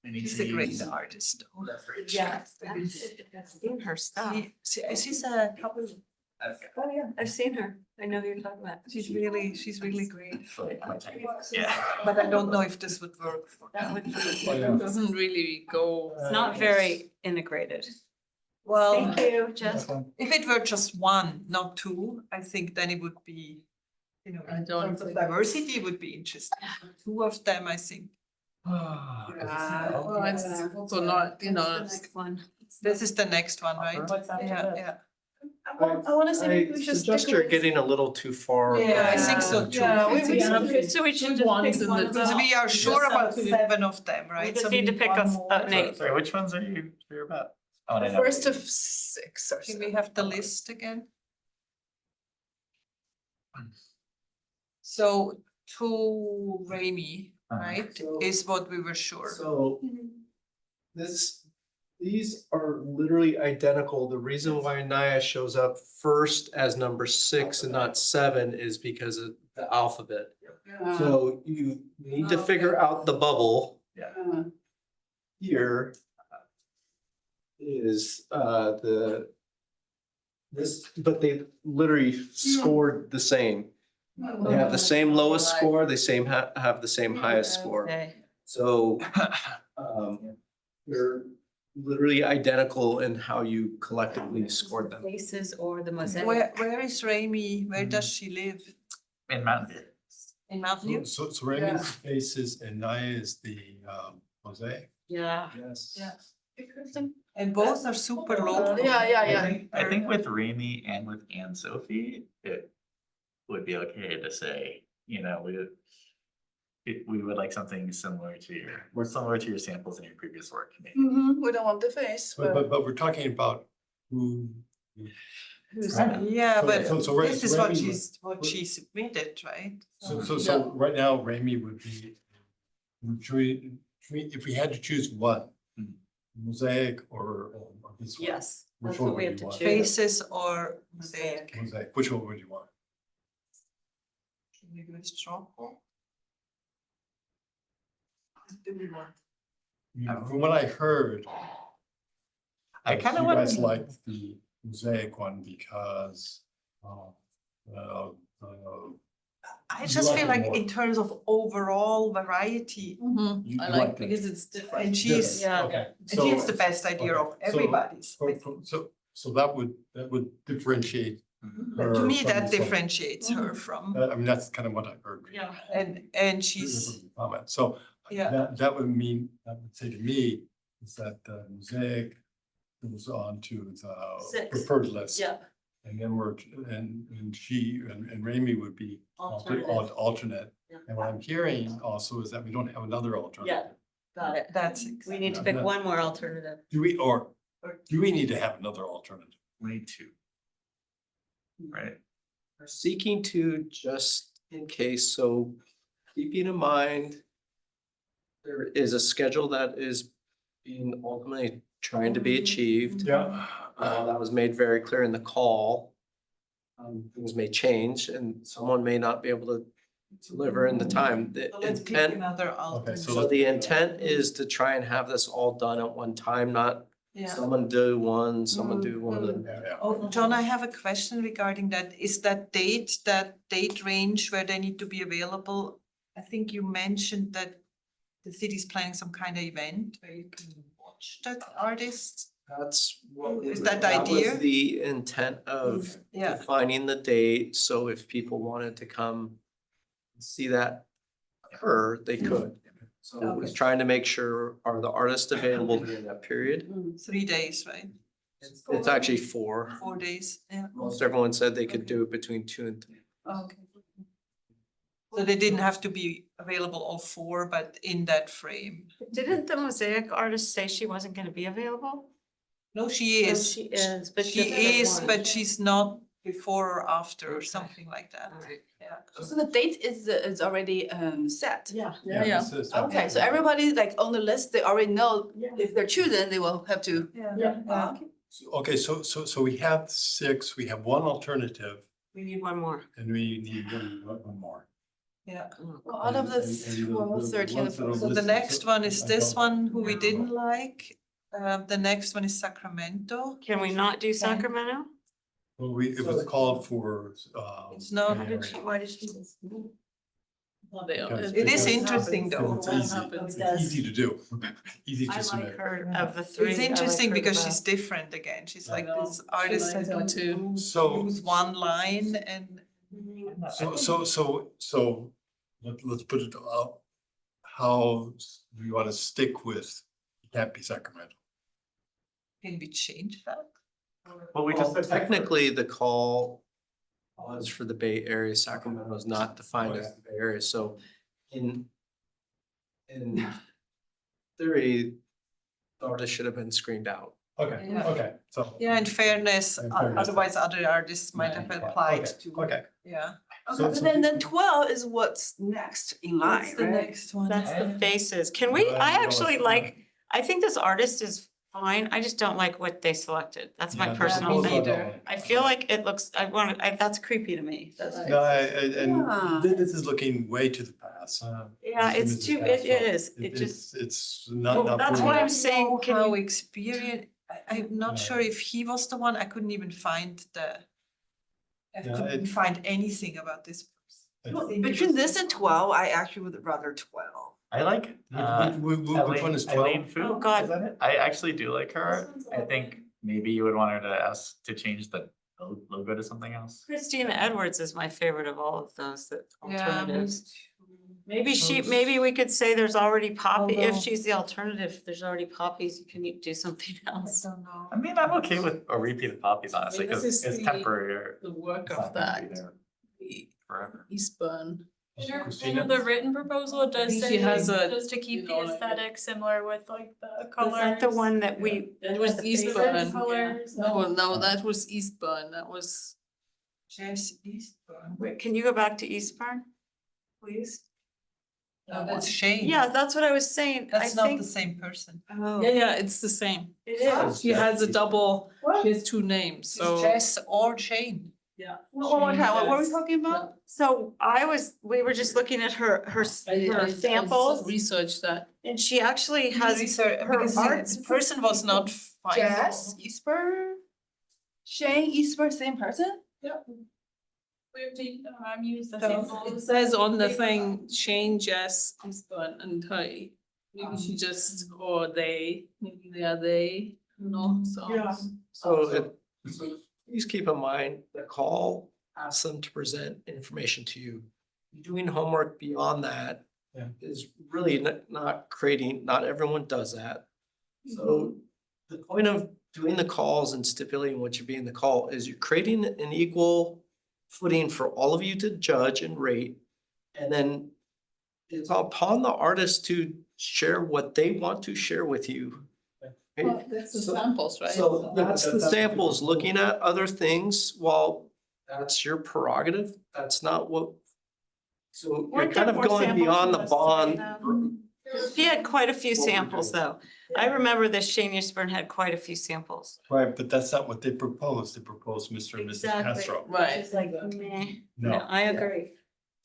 We need She's to a great use artist. though. leverage. Yeah, I've seen her stuff. She's a couple. Okay. Oh, yeah, I've seen her. I know who you're talking about. She's really great. Yeah. But I don't know if this would work for That would be. Oh, yeah. It doesn't really go. It's not very integrated. Well, Thank you, Jess. if it were just 1, not 2, I think then it would be, you know, I in don't terms of think- diversity would be interesting. 2 of them, I think. Well, it's also not, you know, Next one. This is the next one, right? What's after Yeah, this? yeah. I wanna say maybe we should suggest stick you're with- getting a little too far. Yeah, I think so too. Yeah, we Yeah. have So we should good just ones pick in one the of Because those. we are sure Just about have to- 7 of them, We right? just So need to need pick one a, more. Nate. Sorry, which ones are you sure about? Oh, and I the know. first of 6 or Can we so. have the list again? So to Raimi, right, So- is what we were sure. So these are literally identical. The reason why Naya shows up first as number 6 and not 7 is because of the alphabet. So you need to figure out the bubble. Here is but they literally scored the same. They have the same lowest score, they have the same highest score. Okay. So they're literally identical in how you collectively scored them. Faces or the mosaic. Where is Raimi? Where does she live? In Mountain View. In Mountain View? So Remy's faces and Naya is the mosaic. Yeah. Yes. And both are super low. I think with Remy and with Anne Sophie, it would be okay to say, you know, we would like something similar to your samples in your previous work. Maybe. We don't want the face, But we're talking about who. Yeah, but So this is what Remy- what she submitted, right? So right now, Remy would be, if we had to choose one, mosaic or this one? Yes, Which that's one what we would have you to want? choose. Faces or mosaic? Mosaic, which one would you want? Can we do a straw poll? What do we want? From what I heard. I kind of You want guys liked the mosaic one because, I You just like feel it like more. in terms of overall variety, You I like like it. because it's different. and she's, Yeah. Okay. and she has the best idea of okay, so- everybody's. So that would differentiate her. To me, from that some- differentiates her from, I mean, that's kind of what I heard. Yeah. and she's, Comment, so yeah. that would mean, that would say to me, is that the mosaic goes on to the Six. preferred list. Yeah. And then and she, and Remy would be Alternative. alternate. Yeah. And what I'm hearing also is that we don't have another alternative. Got it. That's. We need to pick one more alternative. Do we, or do we need to have another alternative? We need two. Right? We're seeking to just in case, so keeping in mind there is a schedule that is being ultimately trying to be achieved. Yeah. That was made very clear in the call. Things may change and someone may not be able to deliver in the time. The So let's pick intent, another Okay, alternate. so so the intent is to try and have this all done at one time, not Yeah. someone do one, someone do one. Yeah. Oh, John, I have a question regarding that. Is that date range where they need to be available? I think you mentioned that the city's planning some kind of event where you can watch that artist. That's what. Is that the was idea? the intent of Yeah. defining the date, so if people wanted to come see that occur, they could. So it was Okay. trying to make sure, are the artists available during that period? 3 days, right? It's actually 4. 4 days, yeah. Most everyone said they could do it between 2 and 3. Okay. So they didn't have to be available all 4, but in that frame. Didn't the mosaic artist say she wasn't gonna be available? No, she No, is. she is, but She just the is, one. but she's not before or after or Okay. something like that. Alright. Yeah. So the date is already set. Yeah. Yeah. this is- Okay, so everybody like on the list, they already know Yeah. if they're choosing, they will have to. Yeah. Okay, so we have 6, we have one alternative, We need one more. and we need one more. Yeah. Well, out of the And 12, 13, ones that are So the listed, next one is I this don't- one who we didn't like. The next one is Sacramento. Can we not do Sacramento? Well, it was called for, It's not- Why did she? Because- It is because interesting though. It's easy, it's easy to do, easy I to like submit. her of the three. It's I like interesting her the because she's best. different again. She's like know. this artist She that likes it too. don't So- use one line and. So let's put it up. How do you want to stick with, it can't be Sacramento? Can we change that? Well, we just. Technically, the call was for the Bay Area. Sacramento is not defined as the Bay Area, so in theory, the artist should have been screened out. Okay, Yeah. okay, so. Yeah, in fairness, In fairness. otherwise other artists might have applied Okay, to. okay. Yeah. So- Okay, but then 12 is what's next in line, What's the right? next one? That's the faces. Can we, Right, I you know, actually it's- like, I think this artist is fine. I just don't like what they selected. That's my Yeah, personal me thing. neither. I feel like it looks, that's creepy to me. That's, No, Yeah. and this is looking way to the past. yeah, This it's is too, past, it so is. It just, It's Well, not. that's proven. what I'm saying. Know Can How you, experienced, I'm not Yeah. sure if he was the one, I couldn't even find I Yeah, couldn't it- find anything about this person. Between this and 12, I actually would rather 12. I like, Which one is Eileen 12? Fu, Oh, God. is that it? I actually do like her. This one's I think maybe you would want her to ask to change the logo to something else. Christina Edwards is my favorite of all of those that Yeah, alternatives. Maybe we could say there's already poppy, if Although- she's the alternative, there's already poppies, you can do something I else. don't know. I mean, I'm okay with a repeat of poppies, honestly, this because is it's the- temporary. or The work it's of not gonna be that, there the Forever. Eastburn. Christina? The written proposal it does She say, has a, just to keep you the know, like a- aesthetic similar with like the Was colors. that the one that we? That was the Eastburn. faces? Colors. no, that was Eastburn, that was. Jess Eastburn. Wait, can you go back to Eastburn? Please? No, that's Shane. Yeah, that's what I was saying. I That's not think. the same person. Oh, Yeah, it's the same. it is. She has a double, she has two names, It's so. Jess or Shane. Yeah. One more time, what were we Yes. talking about? So we were just looking at her I samples researched that. and she actually has Research- her because art. the person was not fine. Jess, Eastburn, Shane, Eastburn, same person? We have to use the So same It goals. says on the thing, Shane, Jess, Eastburn and Ty. Maybe she just, or they, maybe they are they, you know, so. So please keep in mind, the call asks them to present information to you. Doing homework beyond that Yeah. is really not creating, not everyone does that. So the point of doing the calls and stipulating what should be in the call is you're creating an equal footing for all of you to judge and rate. And then it's upon the artist to share what they want to share with you. Well, that's the So- samples, right? So that's the That's- samples, looking at other things, while that's your prerogative, that's not what. So you're Weren't kind there of more going samples beyond from the us bond. today, She had quite a few What we samples do. though. I remember this Shane Eastburn had quite a few samples. Right, but that's not what they proposed. They proposed Mr. and Mrs. Exactly. Castro. Right. It's like, meh. No, No, I agree.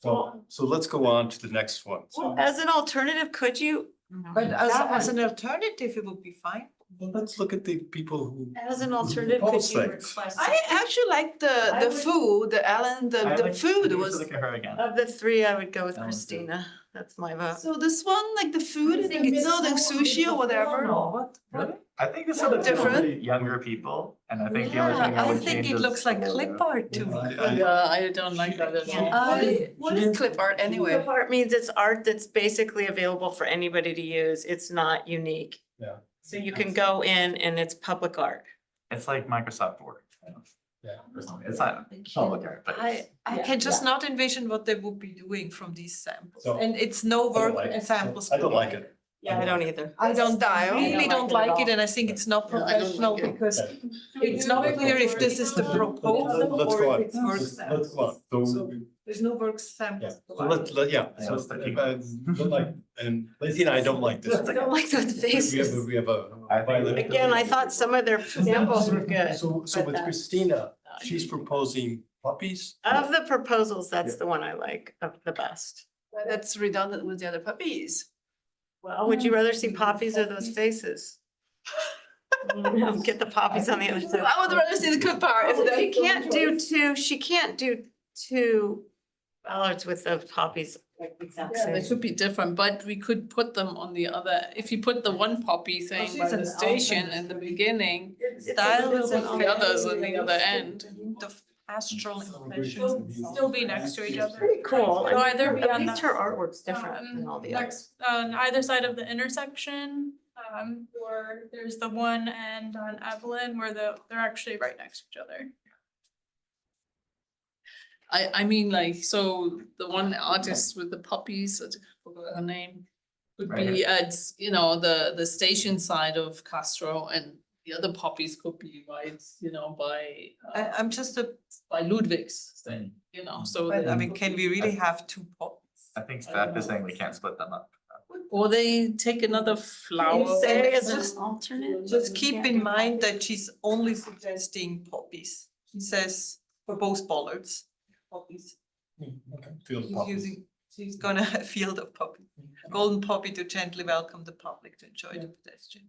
so let's go on to the next one. Well, as an alternative, could you? But That as one. an alternative, it would be fine. Well, let's look at the people who. As an who alternative, could propose you things. request? I actually like I the would- food, the Ellen, I the like- food I was. Look at her again. Of the three, I would go with That one's good. Christina. That's my vote. So this one, like the food in the middle, the sushi or whatever. Really? I think it's Look different. younger people, and I think the only thing I I would think change it is looks like the logo. clip art to me. Yeah, I don't like that at all. What is clip art anyway? Clip art means it's art that's basically available for anybody to use. It's not unique. Yeah. So you can go in and it's public art. It's like Microsoft Word. kind of. Yeah. Or something. It's not public art, but it's. I can just not envision what they would be doing from these samples. So- And it's no I don't work like it. samples. I don't like it. Yeah, I don't either. I don't Style. really don't I don't like like it, it and I think it's not Yeah, I don't like professional it. because Okay. it's not clear if this is the proposal Let's go or on. if it's work Let's samples. go on. So there's no work Yeah, samples. so yeah, I so, was thinking- don't like, and Lacey and I don't like this. I don't like those faces. We have a. I think- Again, I thought some of their samples were good. So but with that- Christina, she's proposing puppies. Of the proposals, that's the one I like of the best. That's redundant with the other puppies. Well, would you rather see poppies or those faces? No, get the poppies on the other side. I would rather see the clip art if She that. can't do two, she can't do two ballards with the poppies like exact Yeah, they same. could be different, but we could put them on the other, if you put the one poppy thing she's by an the station alternate. in the beginning, Style is put the others on the other end. The astral So impression. Still be next to each other. Pretty cool. So either be At on least the her artwork's different than all the others. next, on either side of the intersection, Or there's the one and on Evelyn where they're actually right next to each other. I mean, like, so the one artist with the puppies, I forgot her name. Would Right. be at, you know, the station side of Castro, and the other puppies could be right, you know, by I'm just by Ludwig's thing, you know, so. but I they mean, could can be- we really have two pops? I think staff is saying we can't split them up. Or they take another flower. Say it's Just- an alternate. Just keep in mind that she's only suggesting poppies. She says for both bollards, poppies. Field She's poppies. using, she's gonna have a field of poppies. Golden poppy to gently welcome the public to enjoy the pedestrian.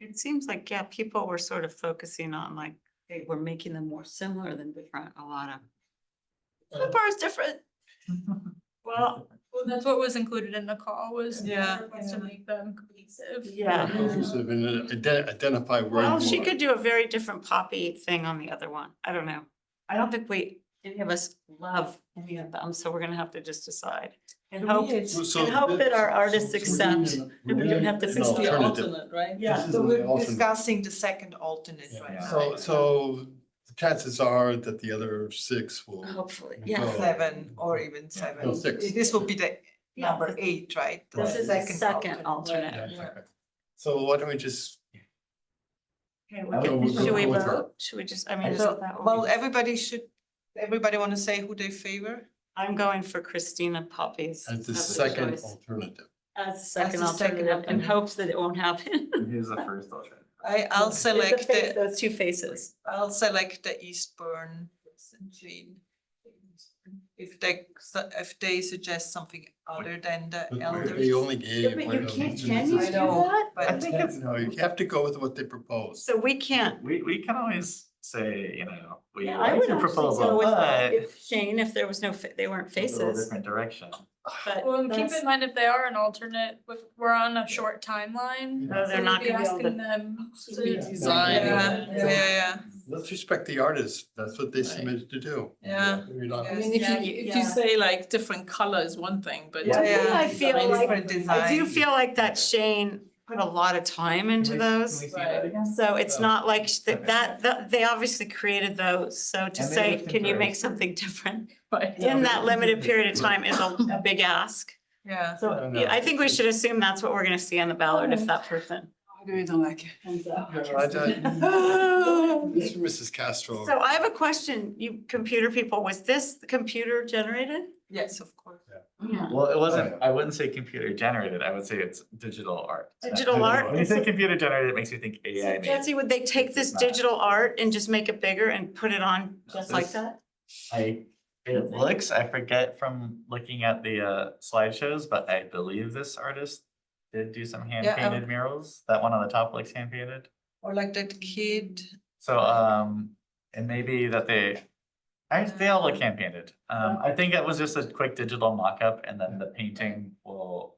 It seems like, yeah, people were sort of focusing on like, hey, we're making them more similar than different, a lot of. The bar is different. Well, Well, that's what was included in the call was Yeah, to make them cohesive. yeah. Inclusive and identify where. Well, you she are. could do a very different poppy thing on the other one. I don't know. I don't think any of us love any of them, so we're gonna have to just decide. And For hope, me, it's- So and hope that our this- artists so we're accept, doing and we don't have to an fix the The alternative. alternate, right? yeah. This is So an we're alternate. discussing the second alternate Yeah. right Yeah. now. So the chances are that the other 6 will. Hopefully, will yeah. go. 7 or even 7. No, 6. This will be the Yeah. number 8, right? The This is the second alternate. Yeah, okay. So why don't we just, Okay, I we would can- go Should we with her. vote? Should we just, I mean, is So, that what well, we- everybody wanna say who they favor? I'm going for Christina Poppies. as the as a second choice. alternative? As the second the second alternative, in alternative. hopes that it won't happen. Who's the first alternative? I'll It's select the, Those two faces. I'll select the Eastburn and Jean. If they suggest something other than the But elders. they only gave. But one you of can't, these. can you I do know, that? but- I think it's, No, you have to go with what they propose. so we can't. We can always say, you know, we Yeah, I like would your actually proposal, go with but if Shane, if there was no, they weren't a little faces, different direction. but Well, and keep that's- in mind if they are an alternate, we're on a short timeline. No, they're so not we'd be gonna be able asking to- them To to. redesign. Yeah. Let's respect the artists. That's what they Right. submitted to do. Yeah. We're not- I mean, if Yeah, you yeah. say like different color is one thing, but. Yeah, yeah. I feel design is like- different. I do design. feel like that Shane put a lot of time into those. Can we see that again? So it's Oh. not like Okay. that, they obviously created those, so to And they say, look can you make interesting. something different? Right. In that limited period of time is a big ask. Yeah. So No. yeah, I think we should assume that's what we're gonna see on the ballot if that person I really don't like it. comes up. No, Mr. and Mrs. Castro. So I have a question, you computer people, was this computer generated? Yes, of course. Yeah. Well, it wasn't, I wouldn't say computer generated, I would say it's digital art. Digital art? When you say computer generated, it makes me think AI made. Jesse, would they take this digital art and just make it bigger and put it on just like that? It looks, I forget from looking at the slideshows, but I believe this artist did do some hand painted murals. That one on the top looks hand painted. Or like that kid. So, and maybe that they all look hand painted. I think it was just a quick digital mock-up and then the painting will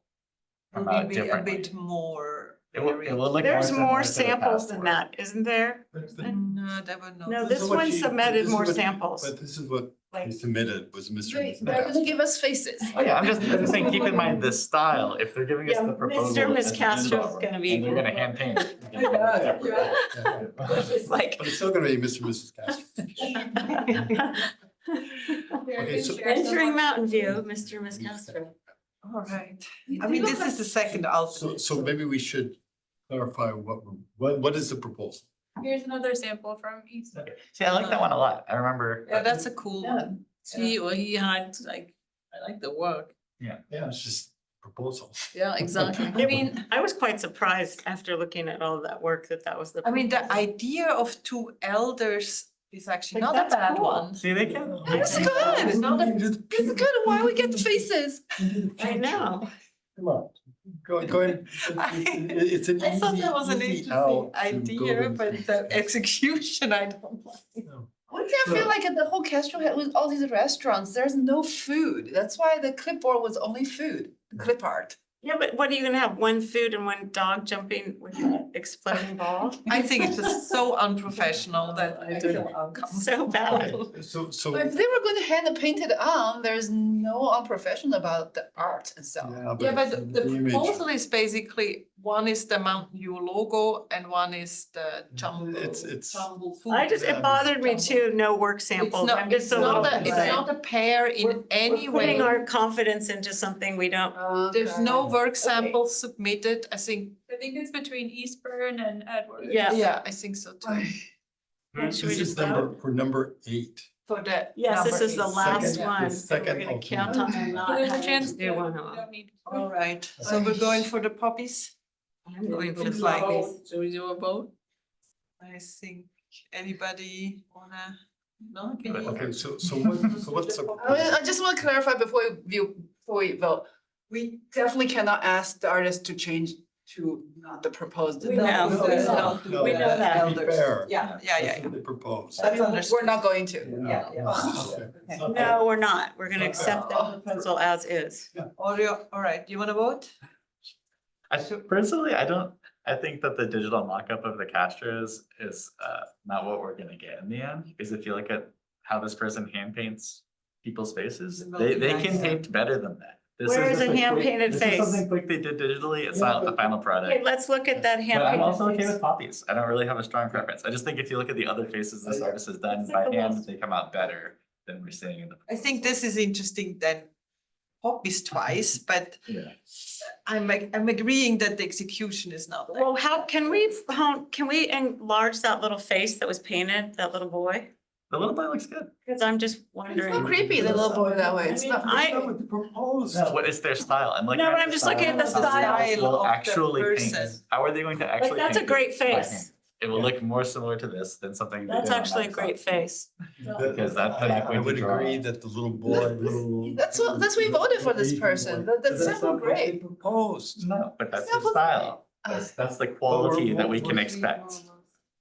come out Maybe a differently. bit more. It will look There's similar more to the samples past than work. that, isn't there? No, there were not. No, This is this what one she- submitted this is more what- samples. But this is what Like- they submitted was Mr. and Mrs. They're gonna Castro. give us faces. Oh yeah, I'm just saying, keep in mind the style, if they're giving us Yeah, the proposal. Mr. and as Miss a Castro's digital, gonna be- And they're gonna hand paint it. It's like. But it's still gonna be Mr. and Mrs. Castro. Okay, so- Entering Mountain View, Mr. and Miss Castro. All right. I mean, this is the second So, alternate. so maybe we should clarify what is the proposal? Here's another sample from East. See, I like that one a lot, I remember. Yeah, that's a cool one. See, or he had like, I like the work. Yeah, it's just proposal. Yeah, exactly. I mean, I was quite surprised after looking at all that work that was the. I mean, the proposal. idea of 2 elders is actually Like, not a that's bad cool. one. See, they can. It's good. It's good. Why we get the faces? I know. Come on, go ahead. It's an I thought easy- that was an easy interesting out to idea, go but into. the execution, I don't like. Why do I feel like at the whole Castro had with all these restaurants, there's no food. That's why the clipboard was only food, the clip art. Yeah, but what are you gonna have? One food and one dog jumping with an exploding ball? I think it's just so unprofessional that I feel uncomfortable. So bad. So. But if they were going to hand paint it on, there's no unprofessional about the art itself. Yeah, but it's the image. proposal is basically, one is the Mountain View logo and one is the Jumbo. It's- Jumbo food. I just, it bothered me too, no work It's samples. not, I'm just it's a little not, it's concerned. not a pair in any We're putting way. our confidence into something we don't. There's no work samples submitted, I think. I think it's between Eastburn and Edward. Yeah. Yeah, I think so too. Should we This is just number, for number 8. For the. Yes, this number is the eight. last Second- one. the so We're second gonna count on them not There's a having chance to that do we one off. don't need. All right, so we're going for the poppies? I'm going for Looks the like flag. Shall we do a vote? I think anybody wanna? No? Okay, so what's the? I just want to clarify before we vote. We definitely cannot ask the artist to change to not the proposed. We know. No, We know that. to be fair, Yeah, that's what they proposed. That's understood. We're not going to. Yeah, yeah. Okay. It's not No, we're not. We're gonna accept that proposal as is. All right, you wanna vote? Personally, I think that the digital mock-up of the Castros is not what we're gonna get in the end, because if you look at how this person hand paints people's faces, It will they be can nice. paint better than that. This Where is just a quick- hand-painted this face? is something quick they did digitally, it's Yeah, not the but- final Okay, product. let's look at that hand. But I'm also okay painted with face. poppies, I don't really have a strong preference, I just think if you look at the other faces this artist has done Let's by look at hand, this. they come out better than we're seeing in the. I think this is interesting then. Poppies twice, but Yeah. I'm agreeing that the execution is not there. Well, can we enlarge that little face that was painted, that little boy? The little boy looks good. Cause I'm just It's wondering. not creepy, the little boy that way. It's not. I- What they proposed. No, what is their style? I'm looking No, at but I'm the just looking at the of how style. they will of the actually paint. person. How are they going to actually? Like, that's a paint great it by face. hand? It will look more similar to this than something. they That's did on actually a that great side. face. Because that- they're not I going to would draw. agree that the little boy. That's we voted for this person. That's so great. Proposed. No, but that's It's not the what- style. That's the quality that we can expect.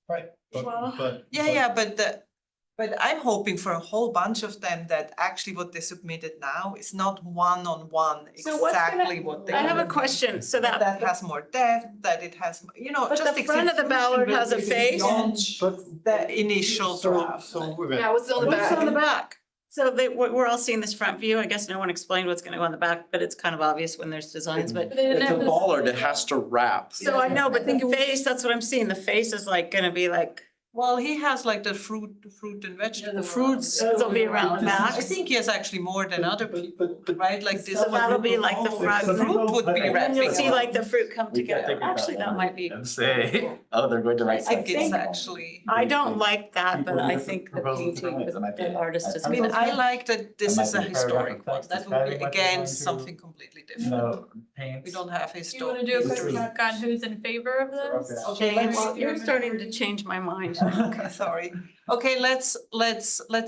Right, Well, but. Yeah, but I'm hoping for a whole bunch of them that actually what they submitted now is not one-on-one So what's gonna- exactly what they. I have a want. question, so That that, has more depth, that it has, But just the front of the execution ballard will has a be face. beyond But. The initial draft. So, wait a minute. Yeah, what's on the what's back? on the back? So we're all seeing this front view. I guess no one explained what's gonna go on the back, but it's kind of obvious when there's designs, but. But they didn't It's a have this- bollard, it has to wrap. So I know, but the face, that's what I'm seeing. The face is like gonna be like, Well, he has like the fruit and vegetable, the fruits. those will be around the back. I think he has actually more than other people, But- right? Like this So one. that'll be like the front. The fruit would be And then you'll wrapping. see like the fruit come We can together. think about Actually, that might be. And say, oh, they're going to I write. think it's think- actually, I don't like that, but People I do think the propose different painting, ways, it might be- the artist is. I mean, I like that this might is a be a paragraph historic of one. text That would describing be what they're again going to- something completely different. No, paint. We don't have Do you historic. wanna do a quick History. check on who's in favor of this? James. Well, you're starting to change my mind. Okay, sorry. Okay, let's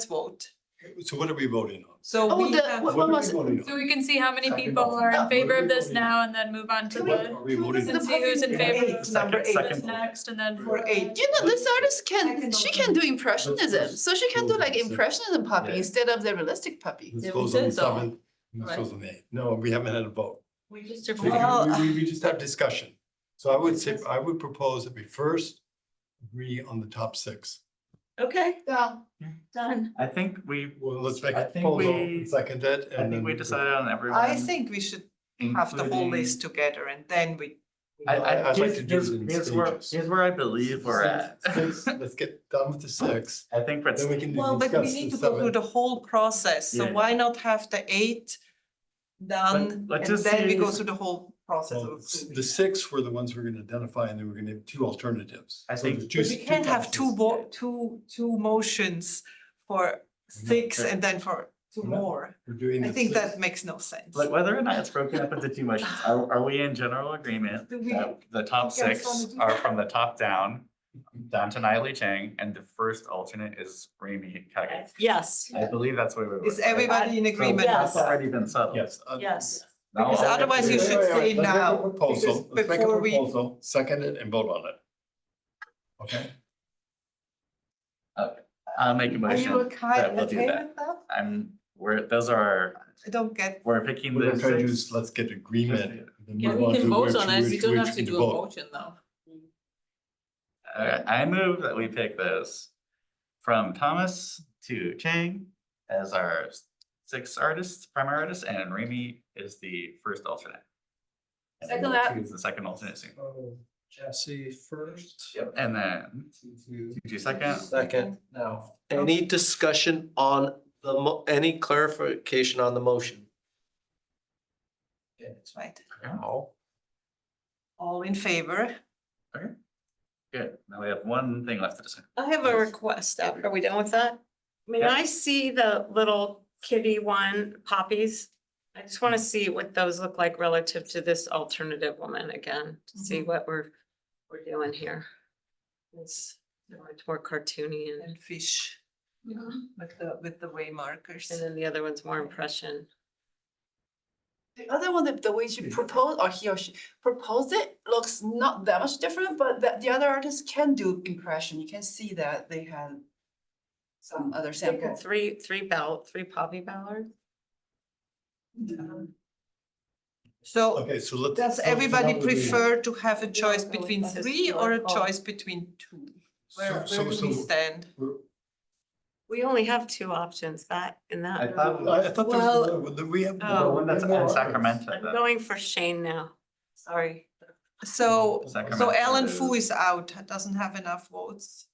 vote. So what are we voting on? So Oh, we the- have. what What are was we it? voting So on? we can see how many Second. people are in favor of this Can we- now and then move on to Are the. we voting? And see who's in favor of Number this Second. next and then. For 8. You know, this artist she can do impressionism, so she can do like impressionism puppy Yeah. instead of the realistic puppy. This Yeah, we goes on the did though. 7th, this Right. goes on the 8th. No, we haven't had a vote. We just. Well, We just have discussion. So I would say, I would propose that we first agree on the top 6. Okay, Yeah. done. I think we, Well, let's make I a think proposal, we- second it, I and think then. we decided on everyone. I think we should have the whole including- list together and then we. I'd like here's- to do it in here's where- stages. Here's where I believe we're at. 6, let's get done with the 6, I think that's, then we can Well, but we discuss need the to go through 7. the whole process, so Yeah. why not have the 8 done? Let's And just then we see- go through the whole process Well, of. the 6 were the ones we're gonna identify, and then we're gonna have 2 alternatives. I So think- there's But we can't have choices. two motions for 6 Okay. and then for 2 No. more. We're doing I the think 6. that makes no sense. like whether or not it's broken up into 2 motions, are we in general agreement Do we- that the top you guys 6 wanna do are that? from the top down to Natalie Chang, and the first alternate is Rami Kage? Yes, I believe that's where we were. Is everybody in So agreement Yes. with That's that? already been settled. Yes. yes. Now Because all we have to otherwise do you is- should say Let's make a now, proposal. because Let's make a before we- proposal, second it and vote on it. Okay? I'll make a Are motion you that we'll do okay that. with that? Those are our I don't get. We're picking What the I'm trying to do six. is let's get agreement. and then Yeah, move we on can to vote which- on it, we which- don't which have to we do a vote. motion now. I move that we pick those from Thomas to Chang as our 6 artists, primary artists, and Remy is the first alternate. And then Second we'll that. choose the second alternate soon. Oh, Jesse first. Yep, and then Tutu second. Second, now, any discussion on any clarification on the motion? That's right. No. All in favor? Okay. Good, now we have one thing left to decide. I have a request. Are we done with that? May I see the little kitty one poppies? I just want to see what those look like relative to this alternative woman again, to see what we're doing here. It's more cartoony And fish with the way markers. and then the other one's more impression. The other one, the way she proposed, or he or she proposed it, looks not that much different, but the other artists can do impression. You can see that they had some other sample. Three poppy ballards. So Okay, so let's. does so everybody now we- prefer to have a choice go between with that 3 or a historical. choice between 2? Where So- do we so- stand? We only have two options, that and I that. thought, I thought there was, Well- another one. We have. Oh. The one that's we have in more Sacramento. I'm then. going for Shane now. Sorry. So Sacramento Alan is- Fu is out, doesn't have enough votes.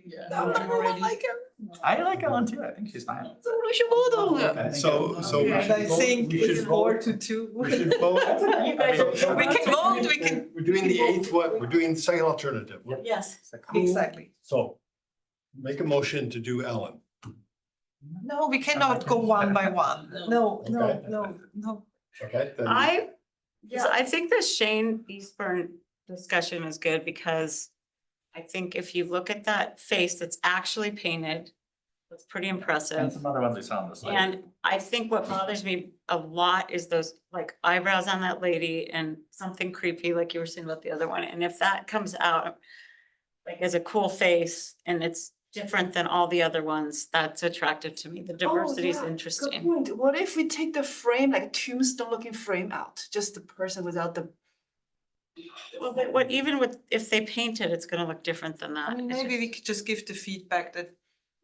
Yeah. No, I Already. like her. I like Ellen too, I think she's fine. So we should vote on her. I think So, it- so we And should I vote- think we should it's vote- 4-2. We should vote. You guys So- so We can vote, we can. We're doing the eighth one, we're doing the second alternative. Yes. Exactly. So make a motion to do Ellen. No, we cannot go one by one. No, Okay. no. Okay? then- I think the Shane Eastburn discussion is good because I think if you look at that face that's actually painted, it's pretty And impressive. some other ones we saw on the slide. And I think what bothers me a lot is those like eyebrows on that lady and something creepy, like you were saying about the other one. And if that comes out like as a cool face and it's different than all the other ones, that's attractive to me. The diversity is Oh, yeah. Good interesting. point. What if we take the frame, like tombstone looking frame out, just the person without the. Well, but what, even with, if they paint it, it's gonna look different than that. I mean, It's maybe we could just give the feedback that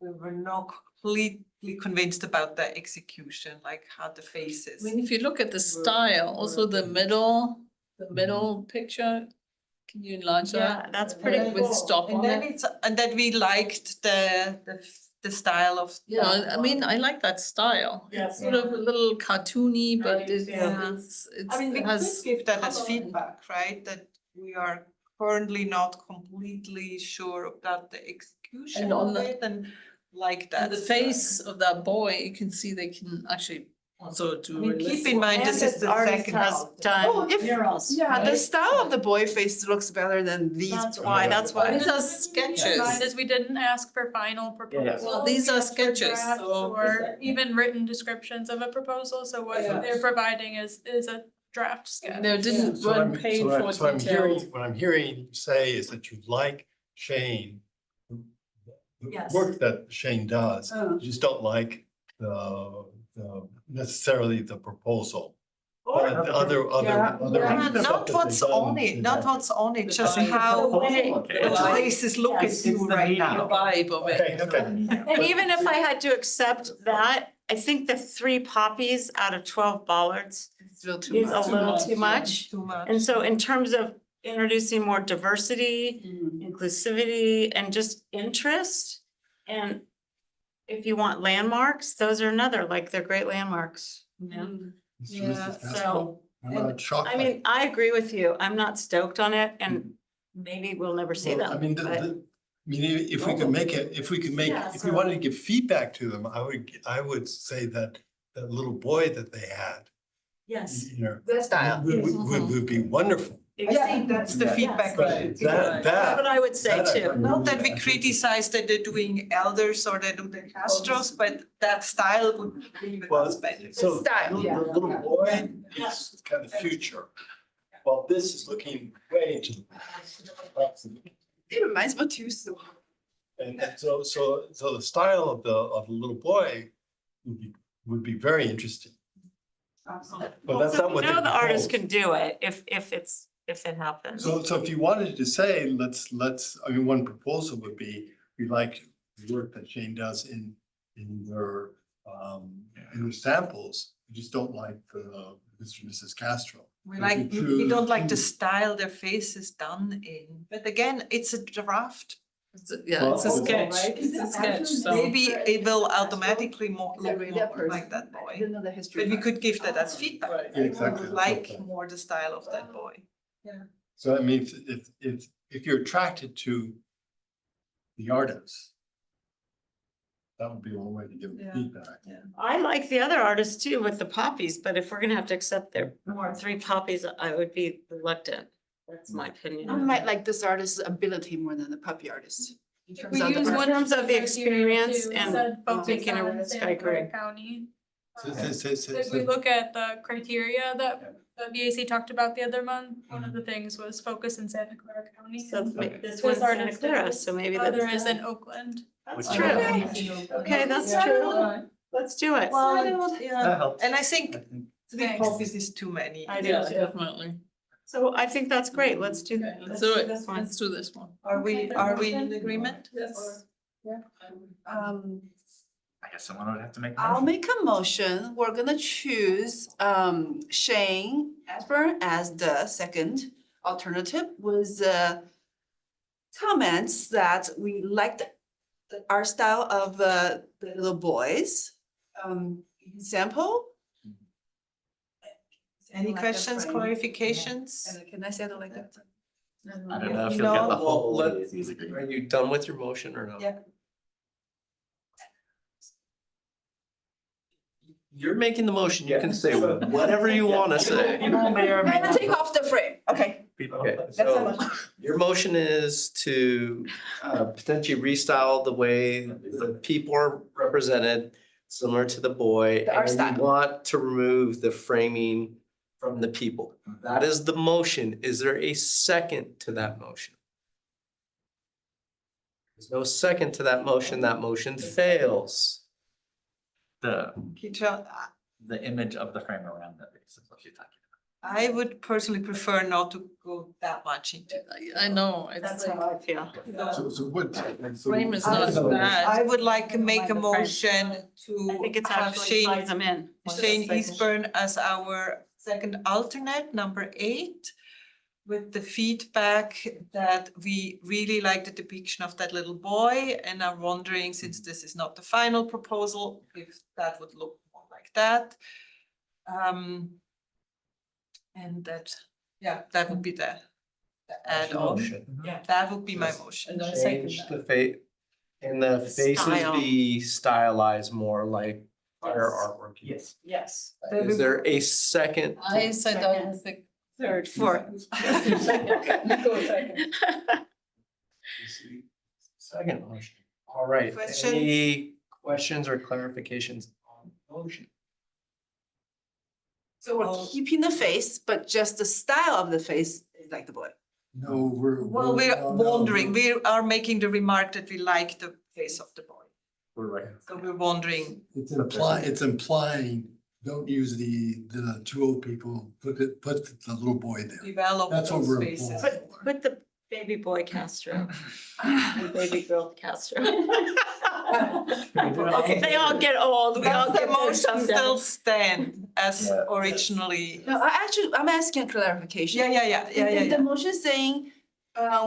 we were not completely convinced about the execution, like how the face I is. mean, if you look at the style, also the middle picture, can you enlarge that? Yeah, that's pretty And then- cool. With stop And on then it. and that we liked the style of. Yeah, I mean, I like that style. Yeah. It's sort of a little cartoony, but it's, Yeah. it's, I mean, we it could has. give that as color. feedback, right? That we are currently not completely sure about the execution And on of the- it and like that. And the face of that boy, you can see they can actually also do. I mean, keep realistic- in mind, this is the Artist second. has Oh, done if- murals. Yeah, the Right. style of the boy face looks better than these. That's why. These are sketches. Mine is we didn't ask for final proposals. Well, these are we asked for sketches, drafts so- Or even written descriptions of a proposal, so what Yeah. they're providing is a draft sketch. They didn't So weren't I'm- paid so I'm- for so I'm hearing- detailed. What I'm hearing you say is that you like Shane. The Yes. work that Shane does, Oh. you just don't like the necessarily the proposal. Or- But the other Yeah. other Yeah, stuff not that what's they've done on it, is not that- what's on it, just vibe. how Okay. the places look at Yes. you It's the right medium. now. The vibe of Okay, it. okay. And even if I had to accept that, I think the 3 poppies out of 12 bollards It's a little too is a much. little too much. Too much. And so in terms of introducing more diversity, inclusivity, and just interest, and if you want landmarks, those are another, like, they're great landmarks, you know? Yeah, So, I'm not shocked. I mean, I agree with you. I'm not stoked on it, and maybe we'll never see Well, them. I mean, but- I mean, if we could make it, if we could make, Yeah, if we so- wanted to give feedback to them, I would say that that little boy that they had, Yes. you know, The style. would be wonderful. Yeah, that's the Yes. feedback. But we should give. that, That's what I would say that I too. find Not that really we criticize that they're doing elders or they do the Castros, but that style would be with Well, us better. So Style, the yeah. little boy is kind of future, while this is looking way into the past. It reminds me of Tuesday. And so the style of the little boy would be very interesting. But that's not what they You know, the artist proposed. can do it if it happens. So if you wanted to say, I mean, one proposal would be, we like the work that Shane does in their, in their samples. We just don't like the Mr. and Mrs. Castro. We If like, you we don't like the choose- style their face is done in, but again, it's a draft. Yeah, it's a Well, sketch, right? it's a sketch, so. Maybe it will automatically look Exactly, more that person. like that I boy. didn't know the history. But we behind could give that as feedback. Right. Yeah, exactly. We like more the style of that boy. So I mean, if you're attracted to the artist, that would be one way to give Yeah. feedback. I like the other artists too with the poppies, but if we're gonna have to accept their three poppies, I would be reluctant. That's my opinion. I might like this artist's ability more than the puppy artist. In terms We of the use art. one In terms of the criteria experience too, and said focus taking a on risk, Santa I agree. Clara County. So- If we look at the criteria that the VAC talked about the other month, one of the things was focus in Santa Clara County. So and this this one's Santa artist Clara, is- so maybe Other that's. is in Oakland. That's Which true. is- Okay, that's Yeah. true. Let's do it. Well, That yeah, helps. and I think I think. three Thanks. copies is too many. I do Yeah, too. definitely. So I think that's great. Let's do, Okay, let's let's do do it. this one. Let's do this one. Are we in agreement? Yes. I guess someone would have to make. a I'll motion. make a motion. We're gonna choose Shane Ashburn as the second alternative with comments that we liked our style of the little boys. Example. Any Like a questions, frame. clarifications? And can I say it like that? I don't know if you'll get No. the whole. Well, VAC's agreement. Are you done with your motion or no? Yeah. You're making the motion. You can say whatever you want to say. People may or may I'm gonna not. take off the frame, okay. People- Okay, That's so how your motion is to potentially restyle the way the people are represented, similar to the boy. The art And style. you want to remove the framing from the people. That is the motion. Is there a second to that motion? There's no second to that motion fails. The image of the frame around the face is what you're talking I would personally prefer not to go that much into that. I know, it's That's like, how I feel. So what? frame is I not would- bad. I would like to make a Mind the frame. motion I to think it's have actually ties Shane, them in. Shane Eastburn as our second alternate, number 8. With the feedback that we really like the depiction of that little boy and are wondering, since this is not the final proposal, if that would look more like that. And that, yeah, that would be the add-on. Motion. Yeah, that would be my motion. And I second Change that. the and the faces Style. be stylized more like prior Yes. artwork. Yes. Yes. Is there a second? I said I was the third, fourth. Second motion. All right, Questions? any questions or clarifications on the motion? So we're keeping the face, but just the style of the face is like the boy. No, we're. Well, we're no, wondering, no. we are making the remark that we like the face of the boy. We're right. So we're wondering, It's implying, don't use the two old people, put the little boy there. develop That's what those we're faces. implying. Put the baby boy Castro, the baby girl Castro. Okay, they all get old, we all Does the get there motion still someday. stand as Yeah. originally? No, I'm asking a clarification. Yeah. The motion saying,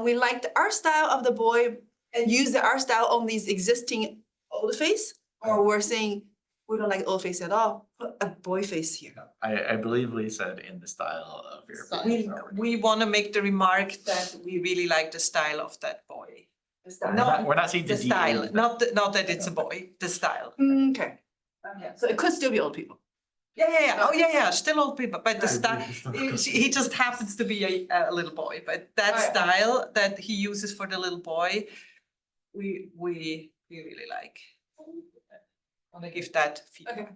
we like the art style of the boy and use the art style on these existing old face? Or we're saying, we don't like old face at all, put a boy face here. I believe Lee said in the style of your. Style. We want to make the remark that we really like the style of that boy. The style. We're not saying The to style, de-age not that it's a boy, the style. Okay. So it could still be old people. Yeah. Oh, yeah, still old people, but the I style, agree. he just happens to be a little boy, but that Right. style that he uses for the little boy, we really like. Want to give that feedback.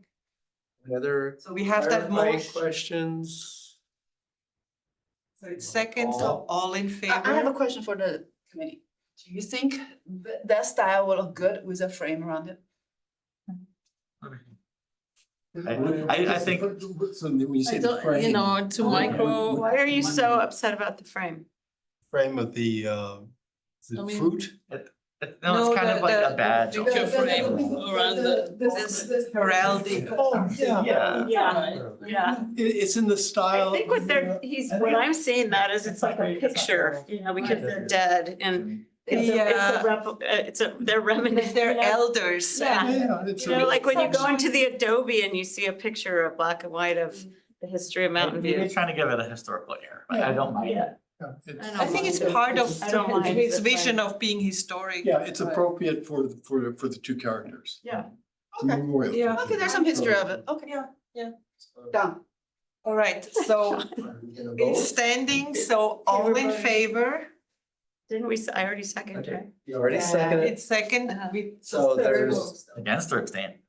Any other So we have that clarifying motion. questions? So it's second, so all in I have a favor? question for the committee. Do you think that style will look good with a frame around it? I think. So when you say I the don't, frame. you know, to micro. Why are you so upset about the frame? Frame of the, I mean- fruit? No, it's kind of like a badge. Picture frame around the. This heraldic. Yeah. Yeah. It's in the I style. think what what I'm seeing that is it's like a picture, you know, because they're dead and they're reminiscent. They're elders. Yeah. Yeah, it's You know, a, like when you go into the Adobe and you see a picture of black and white of the history of Mountain Maybe View. trying to give it a historical air, but I don't mind it. it's, I think it's part of I don't mind his the vision frame. of being historic. yeah, it's appropriate for the two characters. Yeah. It's a memorial. Yeah. Okay, there's some history of it. Okay. Yeah. Done. All right, so it's standing, so all in favor? Didn't we, I already seconded, Okay, right? you already seconded it. It's second. So there's, Against or abstain?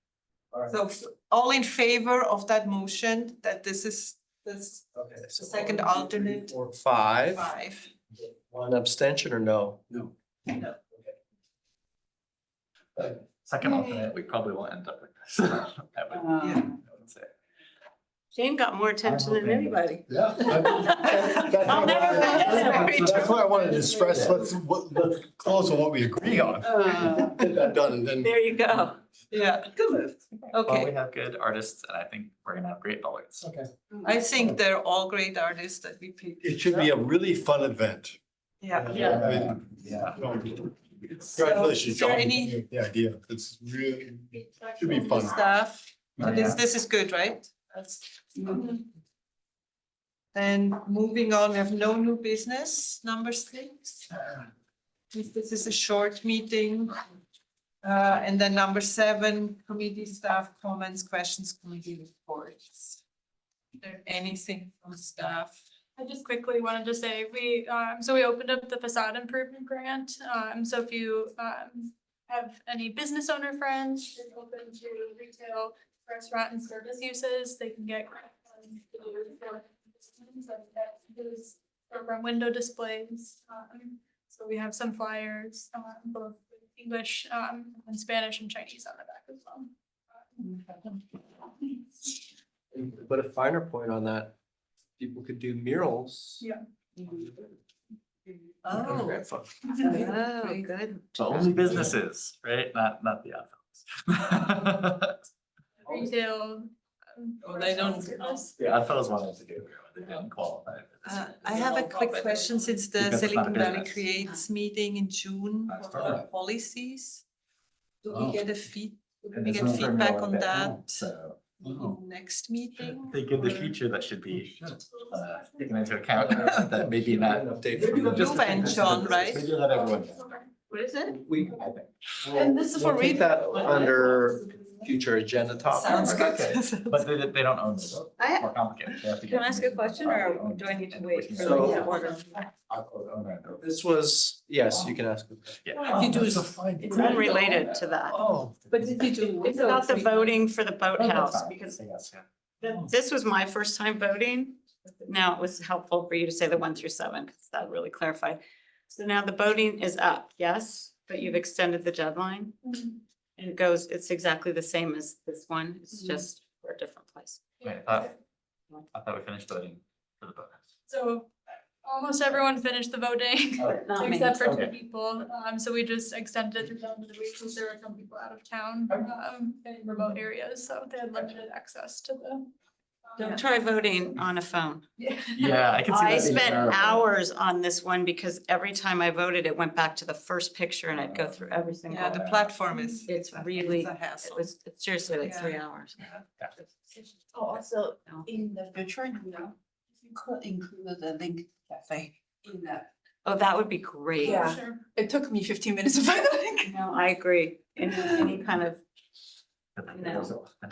So all in favor of that motion, that this is this okay, so second 1, 2, 3, alternate. 4, 5. 5? One abstention or no? No. Second alternate, we probably won't end up with this. I would say. Shane got more attention than anybody. Yeah. I'll never forget it. That's why I wanted to stress, let's close on what we agree on. Get that done and then. There you go. Yeah, Good move. Well, we okay. have good artists and I think we're gonna have great ballards. Okay. I think they're all great artists that we picked. It should be a really fun event. Yeah. Yeah. I mean, Yeah. Congratulations, Is there John. any- The idea, it's really, should be fun. Staff, Oh, this is good, right? Then moving on, we have no new business, number 6. This is a short meeting. And then number 7, committee staff comments, questions, committee reports. Is there anything from staff? I just quickly wanted to say, we opened up the facade improvement grant. So if you have any business owner friends who's open to retail, restaurant and service uses, they can get grant funds to do for business, and that is from window displays. So we have some flyers, both English and Spanish and Chinese on the back as well. Put a finer point on that. People could do murals. Yeah. Oh. Grant fund. Oh, good. So only businesses, right? Not the odd Retail. Oh, they don't- service. The odd fellows wanted to do it, but they didn't qualify. for this. I have a quick question, since the Because it's not a Silicon Valley business. Creates meeting in June That's for right. policies. Do Oh. we get a feed, do And we it's get not for feedback Miller on Bay, that So in next meeting? I think in the future that should be taken into account, that maybe not. An update from the- You and John, right? Maybe let everyone. What is it? We, And this is for we'll take that under future agenda topics. Sounds good. Okay. But they don't own it. I- More complicated. They have to Can I get- ask a question or do I need to wait for So- the order? This was, yes, you can ask. Yeah. You do That's a fine It's point. unrelated to that. Oh. But did you do? It's about the voting for the boathouse Fine. because Yes, yeah. this was my first time voting. Now it was helpful for you to say the 1 through 7 because that really clarified. So now the voting is up, yes, but you've extended the deadline. And it goes, it's exactly the same as this one. It's just for a different place. Wait, I thought we finished voting for the bonus. So almost everyone finished the voting. Not me. Except for 2 Okay. people, so we just extended it through the end of the week because there were some people out of town, in remote areas, so they had limited access to the. Don't try voting on a phone. Yeah, I can see that. I being spent terrible. hours on this one because every time I voted, it went back to the first picture and I'd go through every single. Yeah, the platform is. It's really, It's a it hassle. was it's seriously like 3 Yeah. hours. Oh, also, No. in the future, if you could include the link cafe in that. Oh, that would be great. Yeah. Sure. It took me 15 minutes to find the link. No, I agree. Any kind of, But I go No. so often.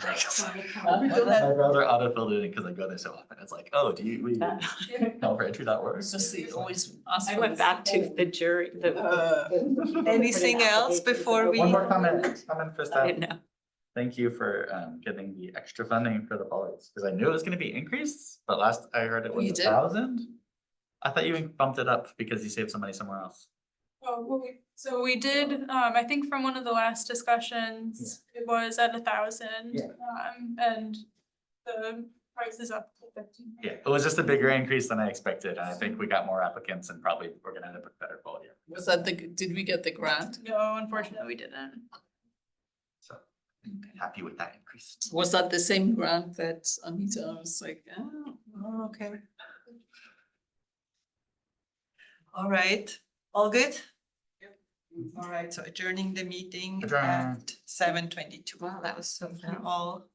We don't have- I'd rather autofill it because I go there so often. It's like, oh, do you, we, call for entry that works? Just they always ask. I for went the back to full- the jury, Anything else before we? One more comment for I staff. didn't know. Thank you for getting the extra funding for the bollards, because I knew it was gonna be increased, but last I heard it was You did? 1,000. I thought you bumped it up because you saved some money somewhere else. Well, we So we did, I think from one of the last discussions, it was at 1,000. Yeah. And the price is up to 15. Yeah, it was just a bigger increase than I expected, and I think we got more applicants and probably we're gonna end up with better quality. Was that did we get the grant? No, unfortunately, we didn't. So happy with that increase. Was that the same grant that Anita was like, oh, Oh, okay. All right, all good? All right, so adjourning the meeting Adjourn. at 7:22. Wow, that was so Thank you fast. all.